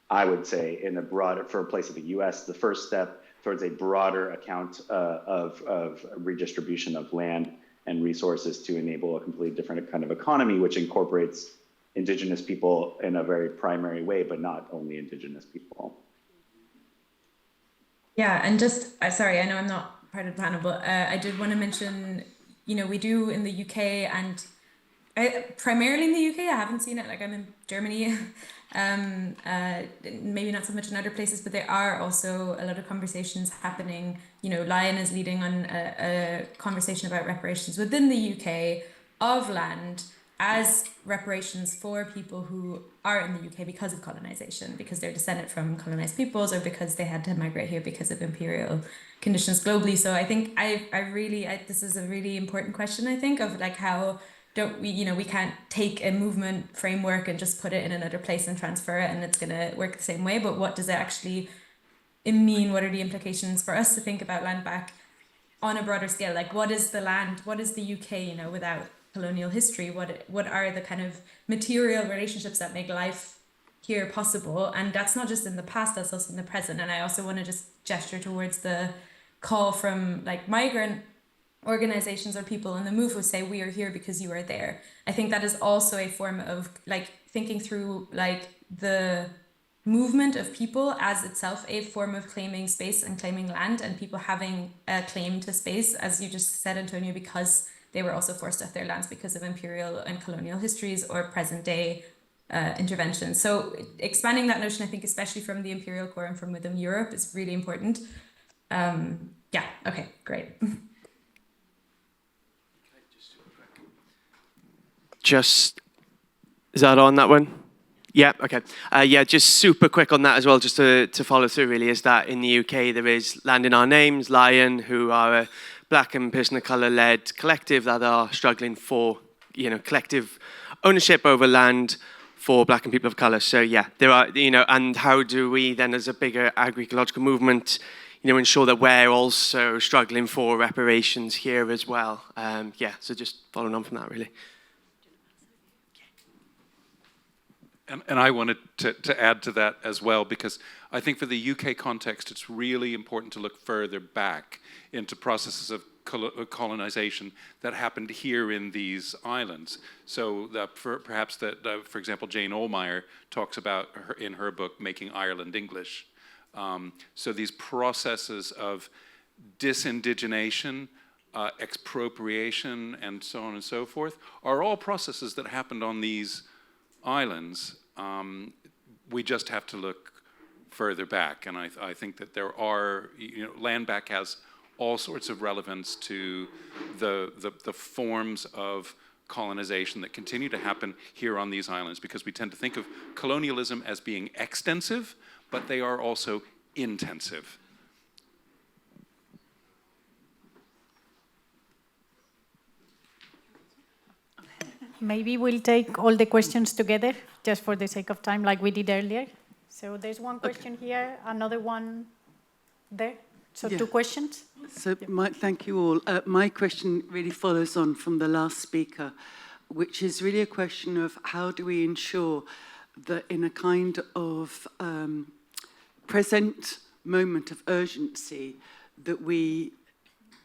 I would say, in a broader, for a place of the US, the first step towards a broader account of redistribution of land and resources to enable a completely different kind of economy, which incorporates indigenous people in a very primary way, but not only indigenous people. Yeah, and just, sorry, I know I'm not part of the panel, but I did want to mention, you know, we do in the UK, and primarily in the UK, I haven't seen it, like I'm in Germany, maybe not so much in other places, but there are also a lot of conversations happening. You know, Lion is leading on a conversation about reparations within the UK of land as reparations for people who are in the UK because of colonization, because they're descended from colonized peoples, or because they had to migrate here because of imperial conditions globally. So I think this is a really important question, I think, of like how don't we, you know, we can't take a movement framework and just put it in another place and transfer it and it's going to work the same way. But what does it actually mean? What are the implications for us to think about land back on a broader scale? Like, what is the land? What is the UK, you know, without colonial history? What are the kind of material relationships that make life here possible? And that's not just in the past, that's also in the present. And I also want to just gesture towards the call from like migrant organizations or people in the move who say, we are here because you are there. I think that is also a form of like thinking through like the movement of people as itself a form of claiming space and claiming land, and people having a claim to space, as you just said, Antonio, because they were also forced off their lands because of imperial and colonial histories or present day interventions. So expanding that notion, I think, especially from the imperial core and from within Europe, is really important. Yeah, okay, great. Just, is that on, that one? Yeah, okay. Yeah, just super quick on that as well, just to follow through really, is that in the UK there is Land in Our Names, Lion, who are a Black and person of colour led collective that are struggling for, you know, collective ownership over land for Black and people of colour. So yeah, there are, you know, and how do we then as a bigger agroecological movement, you know, ensure that we're also struggling for reparations here as well? Yeah, so just following on from that really. And I wanted to add to that as well, because I think for the UK context, it's really important to look further back into processes of colonization that happened here in these islands. So perhaps that, for example, Jane Ohlmeyer talks about in her book, Making Ireland English. So these processes of disindigenation, expropriation, and so on and so forth, are all processes that happened on these islands. We just have to look further back, and I think that there are, you know, land back has all sorts of relevance to the forms of colonization that continue to happen here on these islands, because we tend to think of colonialism as being extensive, but they are also intensive. Maybe we'll take all the questions together, just for the sake of time, like we did earlier. So there's one question here, another one there. So two questions. So thank you all. My question really follows on from the last speaker, which is really a question of how do we ensure that in a kind of present moment of urgency that we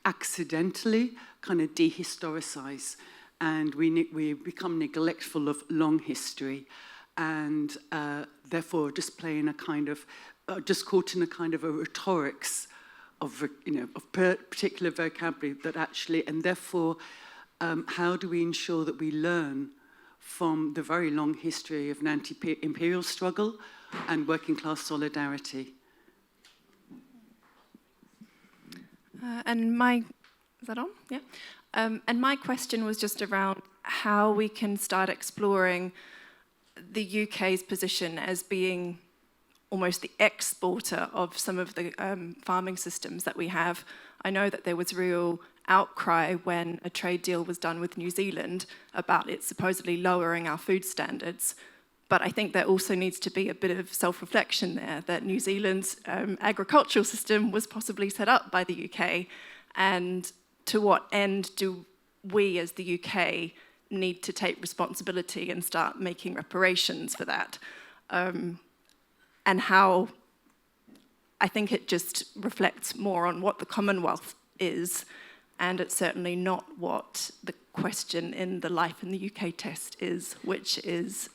accidentally kind of dehistoricize and we become neglectful of long history, and therefore just play in a kind of, just caught in a kind of a rhetorics of, you know, of particular vocabulary that actually, and therefore, how do we ensure that we learn from the very long history of an anti-imperial struggle and working class solidarity? Is that on? Yeah. And my question was just around how we can start exploring the UK's position as being almost the exporter of some of the farming systems that we have. I know that there was real outcry when a trade deal was done with New Zealand about it supposedly lowering our food standards. But I think there also needs to be a bit of self-reflection there, that New Zealand's agricultural system was possibly set up by the UK, and to what end do we as the UK need to take responsibility and start making reparations for that? And how, I think it just reflects more on what the Commonwealth is, and it's certainly not what the question in the Life in the UK test is, which is,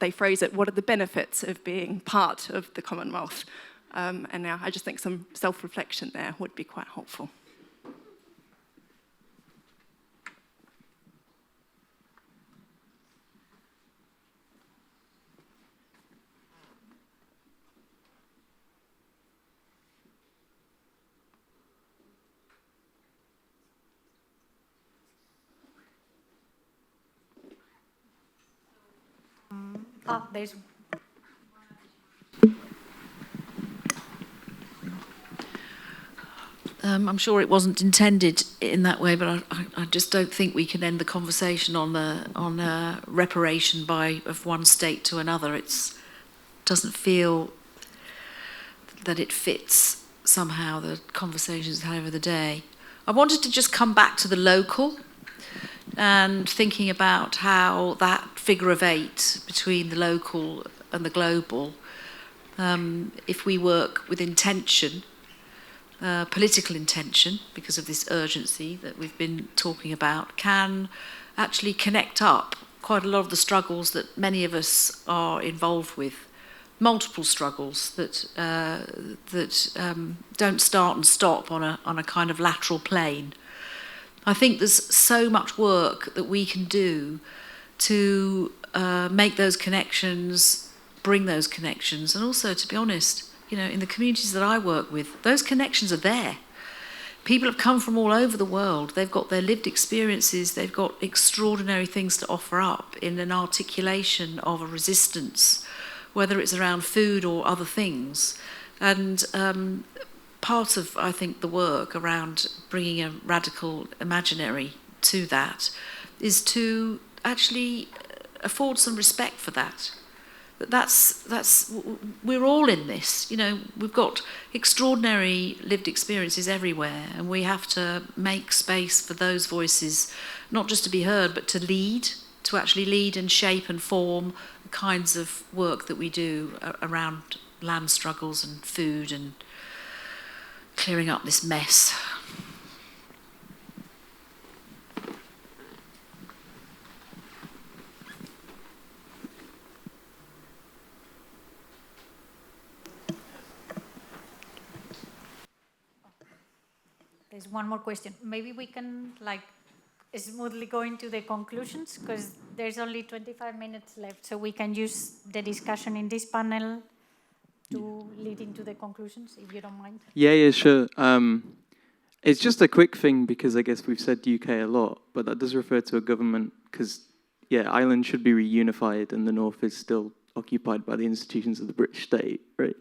they phrase it, what are the benefits of being part of the Commonwealth? And now I just think some self-reflection there would be quite helpful. There's I'm sure it wasn't intended in that way, but I just don't think we can end the conversation on reparation of one state to another. It doesn't feel that it fits somehow the conversations had over the day. I wanted to just come back to the local and thinking about how that figure of 8 between the local and the global, if we work with intention, political intention, because of this urgency that we've been talking about, can actually connect up quite a lot of the struggles that many of us are involved with, multiple struggles that don't start and stop on a kind of lateral plane. I think there's so much work that we can do to make those connections, bring those connections, and also, to be honest, in the communities that I work with, those connections are there. People have come from all over the world. They've got their lived experiences. They've got extraordinary things to offer up in an articulation of a resistance, whether it's around food or other things. And part of, I think, the work around bringing a radical imaginary to that is to actually afford some respect for that. We're all in this. We've got extraordinary lived experiences everywhere, and we have to make space for those voices, not just to be heard, but to actually lead and shape and form the kinds of work that we do around land struggles and food and clearing up this mess. There's one more question. Maybe we can smoothly go into the conclusions, because there's only 25 minutes left, so we can use the discussion in this panel to lead into the conclusions, if you don't mind. Yeah, sure. It's just a quick thing, because I guess we've said UK a lot, but that does refer to a government, because, Ireland should be reunified and the North is still occupied by the institutions of the British state, right?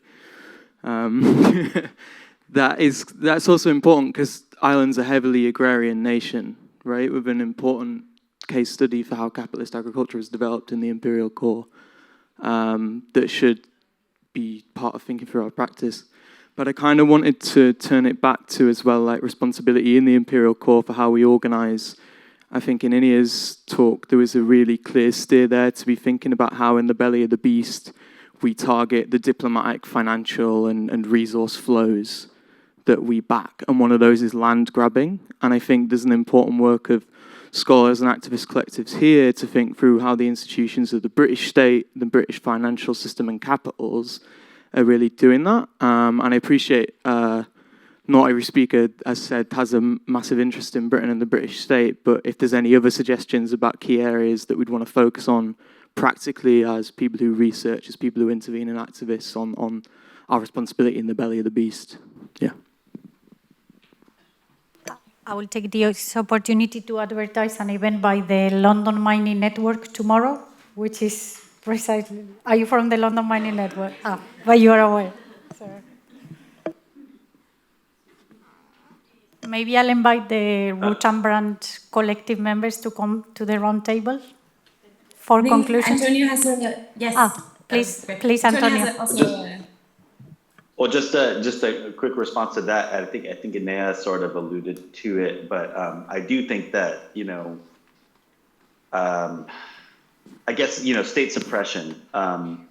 That's also important, because Ireland's a heavily agrarian nation, right, with an important case study for how capitalist agriculture is developed in the imperial core that should be part of thinking through our practice. But I kind of wanted to turn it back to as well, responsibility in the imperial core for how we organise. I think in Inia's talk there was a really clear steer there to be thinking about how in the belly of the beast we target the diplomatic, financial and resource flows that we back, and one of those is land grabbing. And I think there's an important work of scholars and activist collectives here to think through how the institutions of the British state, the British financial system and capitals are really doing that. And I appreciate not every speaker, as said, has a massive interest in Britain and the British state, but if there's any other suggestions about key areas that we'd want to focus on practically as people who research, as people who intervene and activists on our responsibility in the belly of the beast. Yeah. I will take this opportunity to advertise an event by the London Mining Network tomorrow, which is precisely. Are you from the London Mining Network? But you are aware. So. Maybe I'll invite the Root and Brand collective members to come to the round table for conclusions. Antonio has a, yes. Please, Antonio. Well, just a quick response to that. I think Inea sort of alluded to it, but I do think that, I guess, state suppression,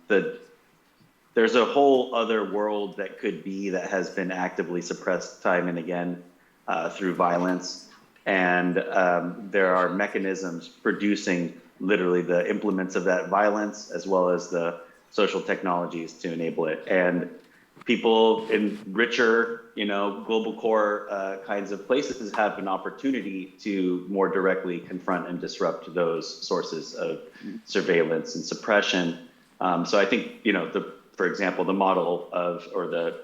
there's a whole other world that could be that has been actively suppressed time and again through violence. And there are mechanisms producing literally the implements of that violence, as well as the social technologies to enable it. And people in richer, global core kinds of places have an opportunity to more directly confront and disrupt those sources of surveillance and suppression. So I think, for example, the model of, or the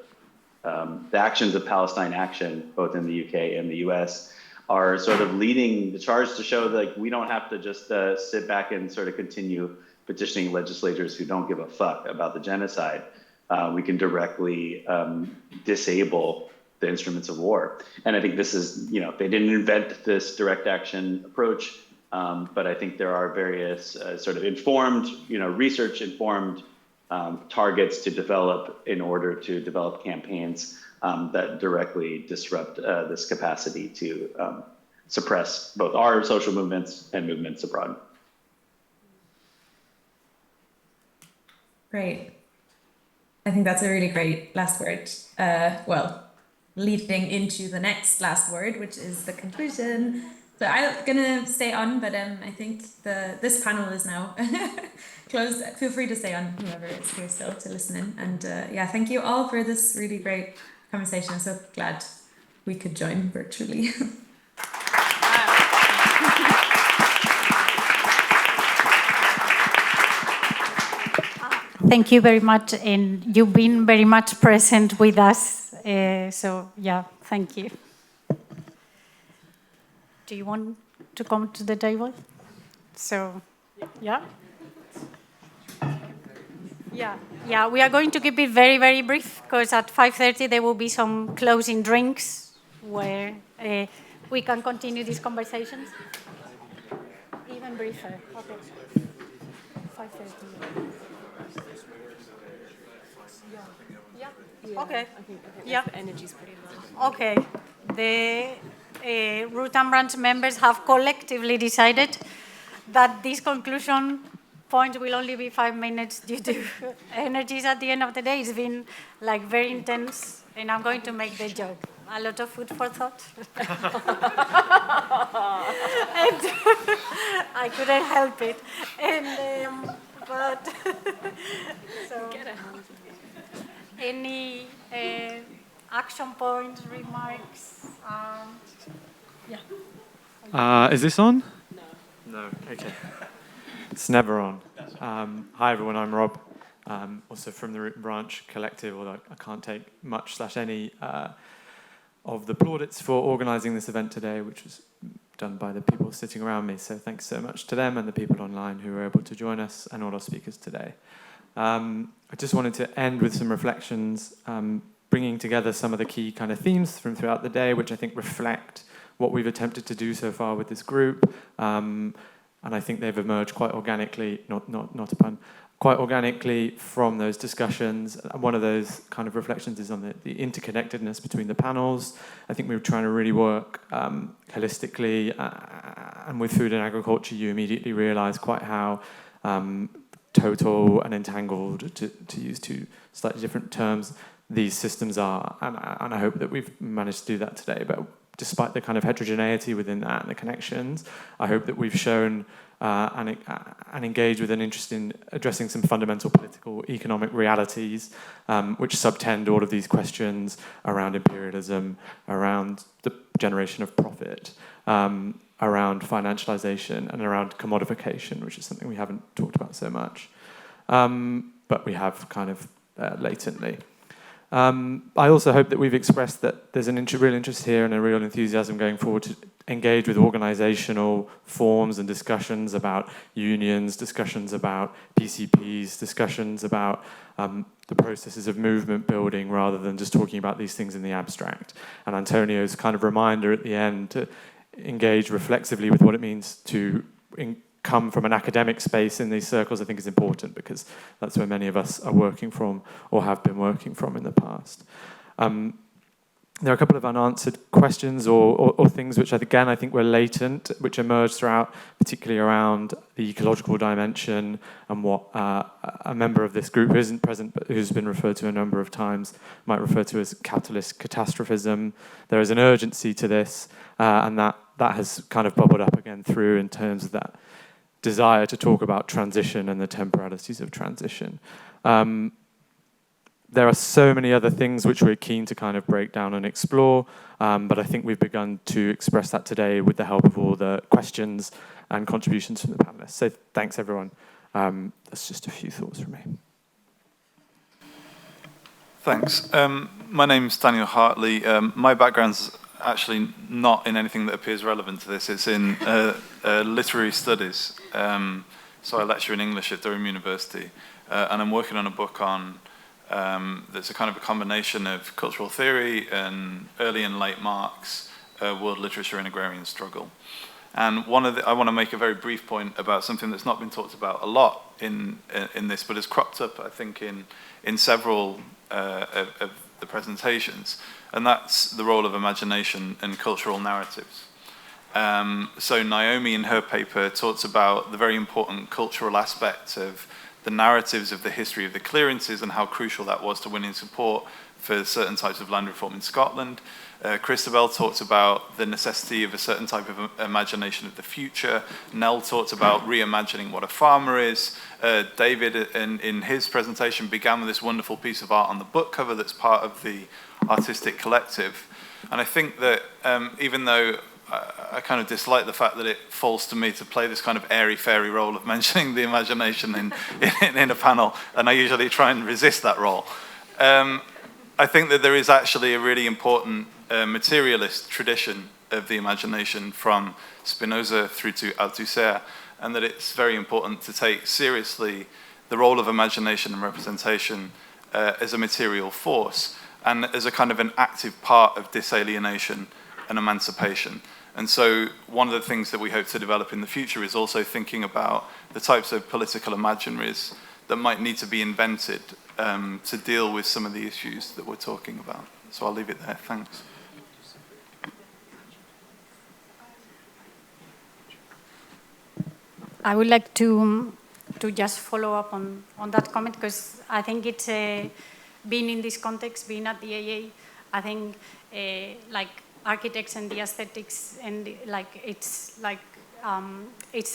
actions of Palestine Action, both in the UK and the US, are sort of leading the charge to show that we don't have to just sit back and sort of continue petitioning legislators who don't give a fuck about the genocide. We can directly disable the instruments of war. And I think this is, they didn't invent this direct action approach, but I think there are various sort of informed, research-informed targets to develop in order to develop campaigns that directly disrupt this capacity to suppress both our social movements and movements abroad. Great. I think that's a really great last word. Well, leading into the next last word, which is the conclusion. So I'm gonna stay on, but I think this panel is now closed. Feel free to stay on, whoever is here still to listen in. And yeah, thank you all for this really great conversation. I'm so glad we could join virtually. Thank you very much, and you've been very much present with us. So yeah, thank you. Do you want to come to the table? So, yeah. Yeah, we are going to keep it very, very brief, because at 5:30 there will be some closing drinks where we can continue these conversations. Even briefer, okay. 5:30. Yeah. Okay. Yeah. The energy's pretty low. Okay. The Root and Branch members have collectively decided that this conclusion point will only be 5 minutes due to energies at the end of the day. It's been like very intense, and I'm going to make the joke. A lot of food for thought. And I couldn't help it. And but so any action points, remarks? Yeah. Is this on? No. Okay. It's never on. Hi everyone, I'm Rob. Also from the Root and Branch Collective, although I can't take much/any of the plaudits for organising this event today, which was done by the people sitting around me. So thanks so much to them and the people online who were able to join us, and all our speakers today. I just wanted to end with some reflections, bringing together some of the key kind of themes from throughout the day, which I think reflect what we've attempted to do so far with this group. And I think they've emerged quite organically, not a pun, quite organically from those discussions. And one of those kind of reflections is on the interconnectedness between the panels. I think we were trying to really work holistically, and with food and agriculture, you immediately realize quite how total and entangled, to use two slightly different terms, these systems are. And I hope that we've managed to do that today. But despite the kind of heterogeneity within that and the connections, I hope that we've shown and engaged with an interest in addressing some fundamental political economic realities which subtend all of these questions around imperialism, around the generation of profit, around financialization, and around commodification, which is something we haven't talked about so much, but we have kind of latently. I also hope that we've expressed that there's a real interest here and a real enthusiasm going forward to engage with organizational forms and discussions about unions, discussions about PCPs, discussions about the processes of movement building rather than just talking about these things in the abstract. And Antonio's kind of reminder at the end to engage reflexively with what it means to come from an academic space in these circles, I think is important because that's where many of us are working from or have been working from in the past. There are a couple of unanswered questions or things which, again, I think were latent, which emerged throughout, particularly around the ecological dimension and what a member of this group who isn't present but who's been referred to a number of times might refer to as capitalist catastrophism. There is an urgency to this, and that has kind of bubbled up again through in terms of that desire to talk about transition and the temporalities of transition. There are so many other things which we're keen to kind of break down and explore, but I think we've begun to express that today with the help of all the questions and contributions from the panelists. So thanks, everyone. That's just a few thoughts from me. Thanks. My name's Daniel Hartley. My background's actually not in anything that appears relevant to this. It's in literary studies. So I lecture in English at Durham University, and I'm working on a book on that's a kind of a combination of cultural theory and early and late Marx, world literature and agrarian struggle. And I want to make a very brief point about something that's not been talked about a lot in this, but has cropped up, I think, in several of the presentations, and that's the role of imagination and cultural narratives. So Naomi, in her paper, talks about the very important cultural aspect of the narratives of the history of the clearances and how crucial that was to winning support for certain types of land reform in Scotland. Christabel talked about the necessity of a certain type of imagination of the future. Nell talked about reimagining what a farmer is. David, in his presentation, began with this wonderful piece of art on the book cover that's part of the artistic collective. And I think that even though I kind of dislike the fact that it falls to me to play this kind of airy-fairy role of mentioning the imagination in a panel, and I usually try and resist that role. I think that there is actually a really important materialist tradition of the imagination from Spinoza through to Althusser, and that it's very important to take seriously the role of imagination and representation as a material force and as a kind of an active part of disalienation and emancipation. And so one of the things that we hope to develop in the future is also thinking about the types of political imaginaries that might need to be invented to deal with some of the issues that we're talking about. So I'll leave it there. Thanks. I would like to just follow up on that comment, because I think it's being in this context, being at the AA, I think like architects and the aesthetics and it's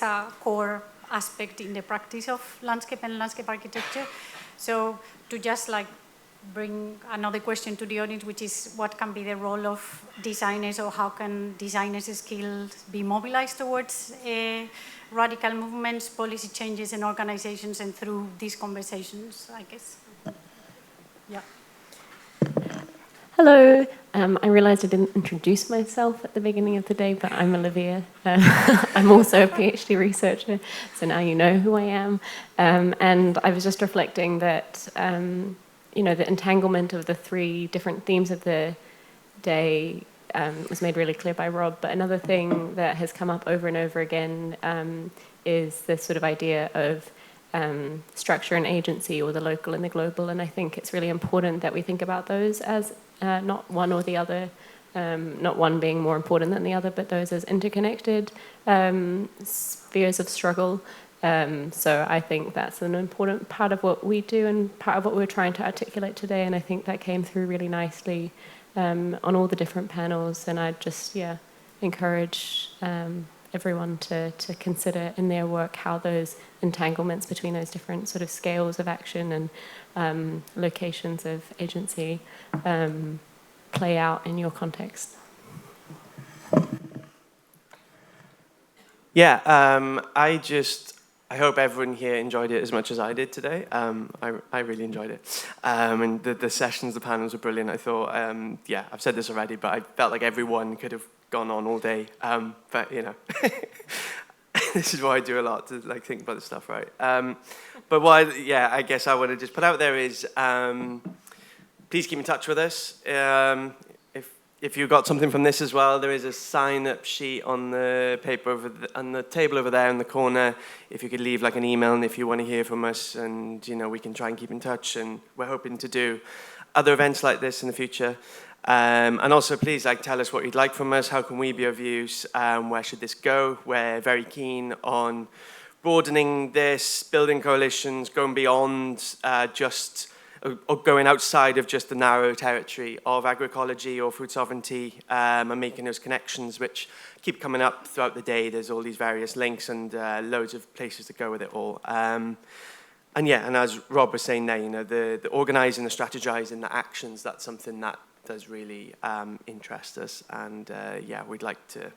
a core aspect in the practice of landscape and landscape architecture. So to just bring another question to the audience, which is what can be the role of designers, or how can designers' skills be mobilized towards radical movements, policy changes and organizations, and through these conversations, I guess. Yeah. Hello. I realized I didn't introduce myself at the beginning of the day, but I'm Olivia. I'm also a PhD researcher, so now you know who I am. And I was just reflecting that, the entanglement of the three different themes of the day was made really clear by Rob. But another thing that has come up over and over again is this sort of idea of structure and agency, or the local and the global. And I think it's really important that we think about those as not one or the other, not one being more important than the other, but those as interconnected spheres of struggle. So I think that's an important part of what we do and part of what we're trying to articulate today. And I think that came through really nicely on all the different panels. And I'd just, encourage everyone to consider in their work how those entanglements between those different sort of scales of action and locations of agency play out in your context. Yeah, I I hope everyone here enjoyed it as much as I did today. I really enjoyed it. And the sessions, the panels were brilliant. I thought, yeah, I've said this already, but I felt like everyone could have gone on all day. But, you know, this is what I do a lot, to like think about this stuff, right? But what I guess I want to just put out there is, please keep in touch with us. If you got something from this as well, there is a sign-up sheet on the paper on the table over there in the corner. If you could leave like an email, and if you want to hear from us, and you know, we can try and keep in touch. And we're hoping to do other events like this in the future. And also, please tell us what you'd like from us. How can we be of use? Where should this go? We're very keen on broadening this, building coalitions, going beyond or going outside of just the narrow territory of agroecology or food sovereignty, and making those connections which keep coming up throughout the day. There's all these various links and loads of places to go with it all. And as Rob was saying there, you know, the organising, the strategizing, the actions, that's something that does really interest us, and we'd like to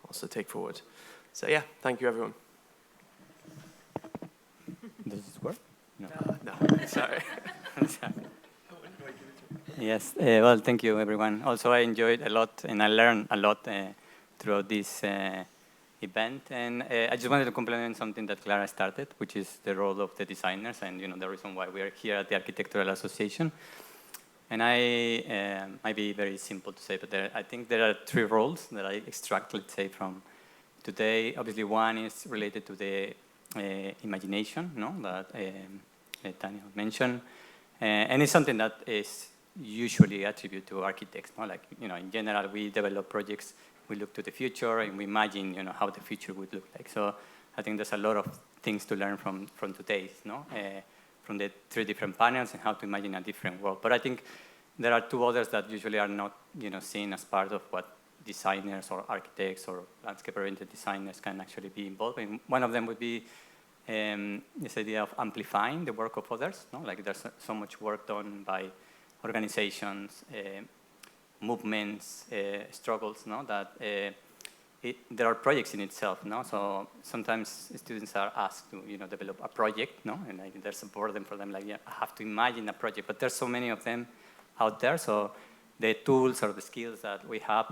also take forward. So thank you everyone. Does this work? No. No, sorry. Yes, well, thank you, everyone. Also, I enjoyed a lot, and I learned a lot throughout this event. And I just wanted to complement something that Clara started, which is the role of the designers, and you know, the reason why we are here at the Architectural Association. And I might be very simple to say, but I think there are three roles that I extract, let's say, from today. Obviously, one is related to the imagination, no, that Tanya mentioned, and it's something that is usually attributed to architects. No, like, you know, in general, we develop projects, we look to the future, and we imagine, you know, how the future would look like. So I think there's a lot of things to learn from today's, no, from the three different panels and how to imagine a different world. But I think there are two others that usually are not, you know, seen as part of what designers or architects or landscape-oriented designers can actually be involved in. One of them would be this idea of amplifying the work of others. No? Like there's so much work done by organizations, movements, struggles, no? That there are projects in itself. No? So sometimes students are asked to, you know, develop a project, no? And like, there's a burden for them, like, yeah, I have to imagine a project, but there's so many of them out there. So the tools or the skills that we have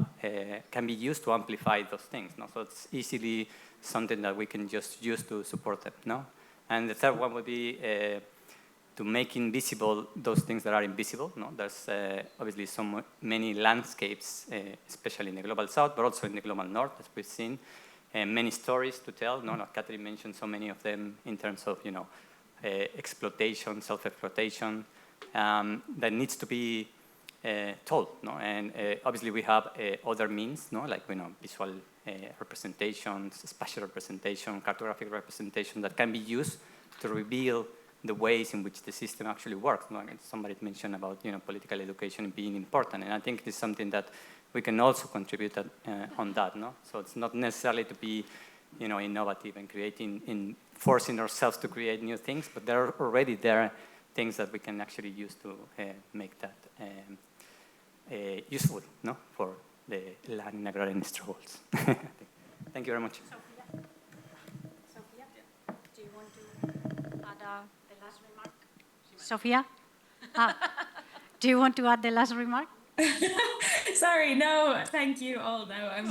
can be used to amplify those things. No? So it's easily something that we can just use to support them. No? And the third one would be to make invisible those things that are invisible. No? There's obviously so many landscapes, especially in the global south, but also in the global north, as we've seen, many stories to tell. No? Like Catherine mentioned so many of them in terms of, you know, exploitation, self-exploitation, that needs to be told, no? And obviously we have other means, no? Like, you know, visual representations, spatial representation, cartographic representation that can be used to reveal the ways in which the system actually works. No? Like somebody mentioned about, you know, political education being important, and I think it's something that we can also contribute on that. No? So it's not necessarily to be, you know, innovative and creating, forcing ourselves to create new things, but there are already things that we can actually use to make that useful, no, for the land and agrarian struggles. Thank you very much. Sophia, do you want to add the last remark? Sophia, do you want to add the last remark? Sorry, no, thank you all. No, I'm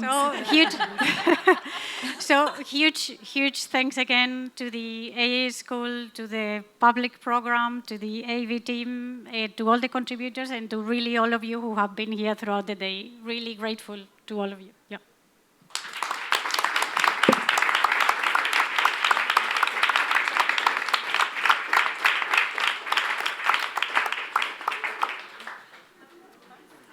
so huge thanks again to the AA School, to the public program, to the AV team, to all the contributors, and to really all of you who have been here throughout the day. Really grateful to all of you.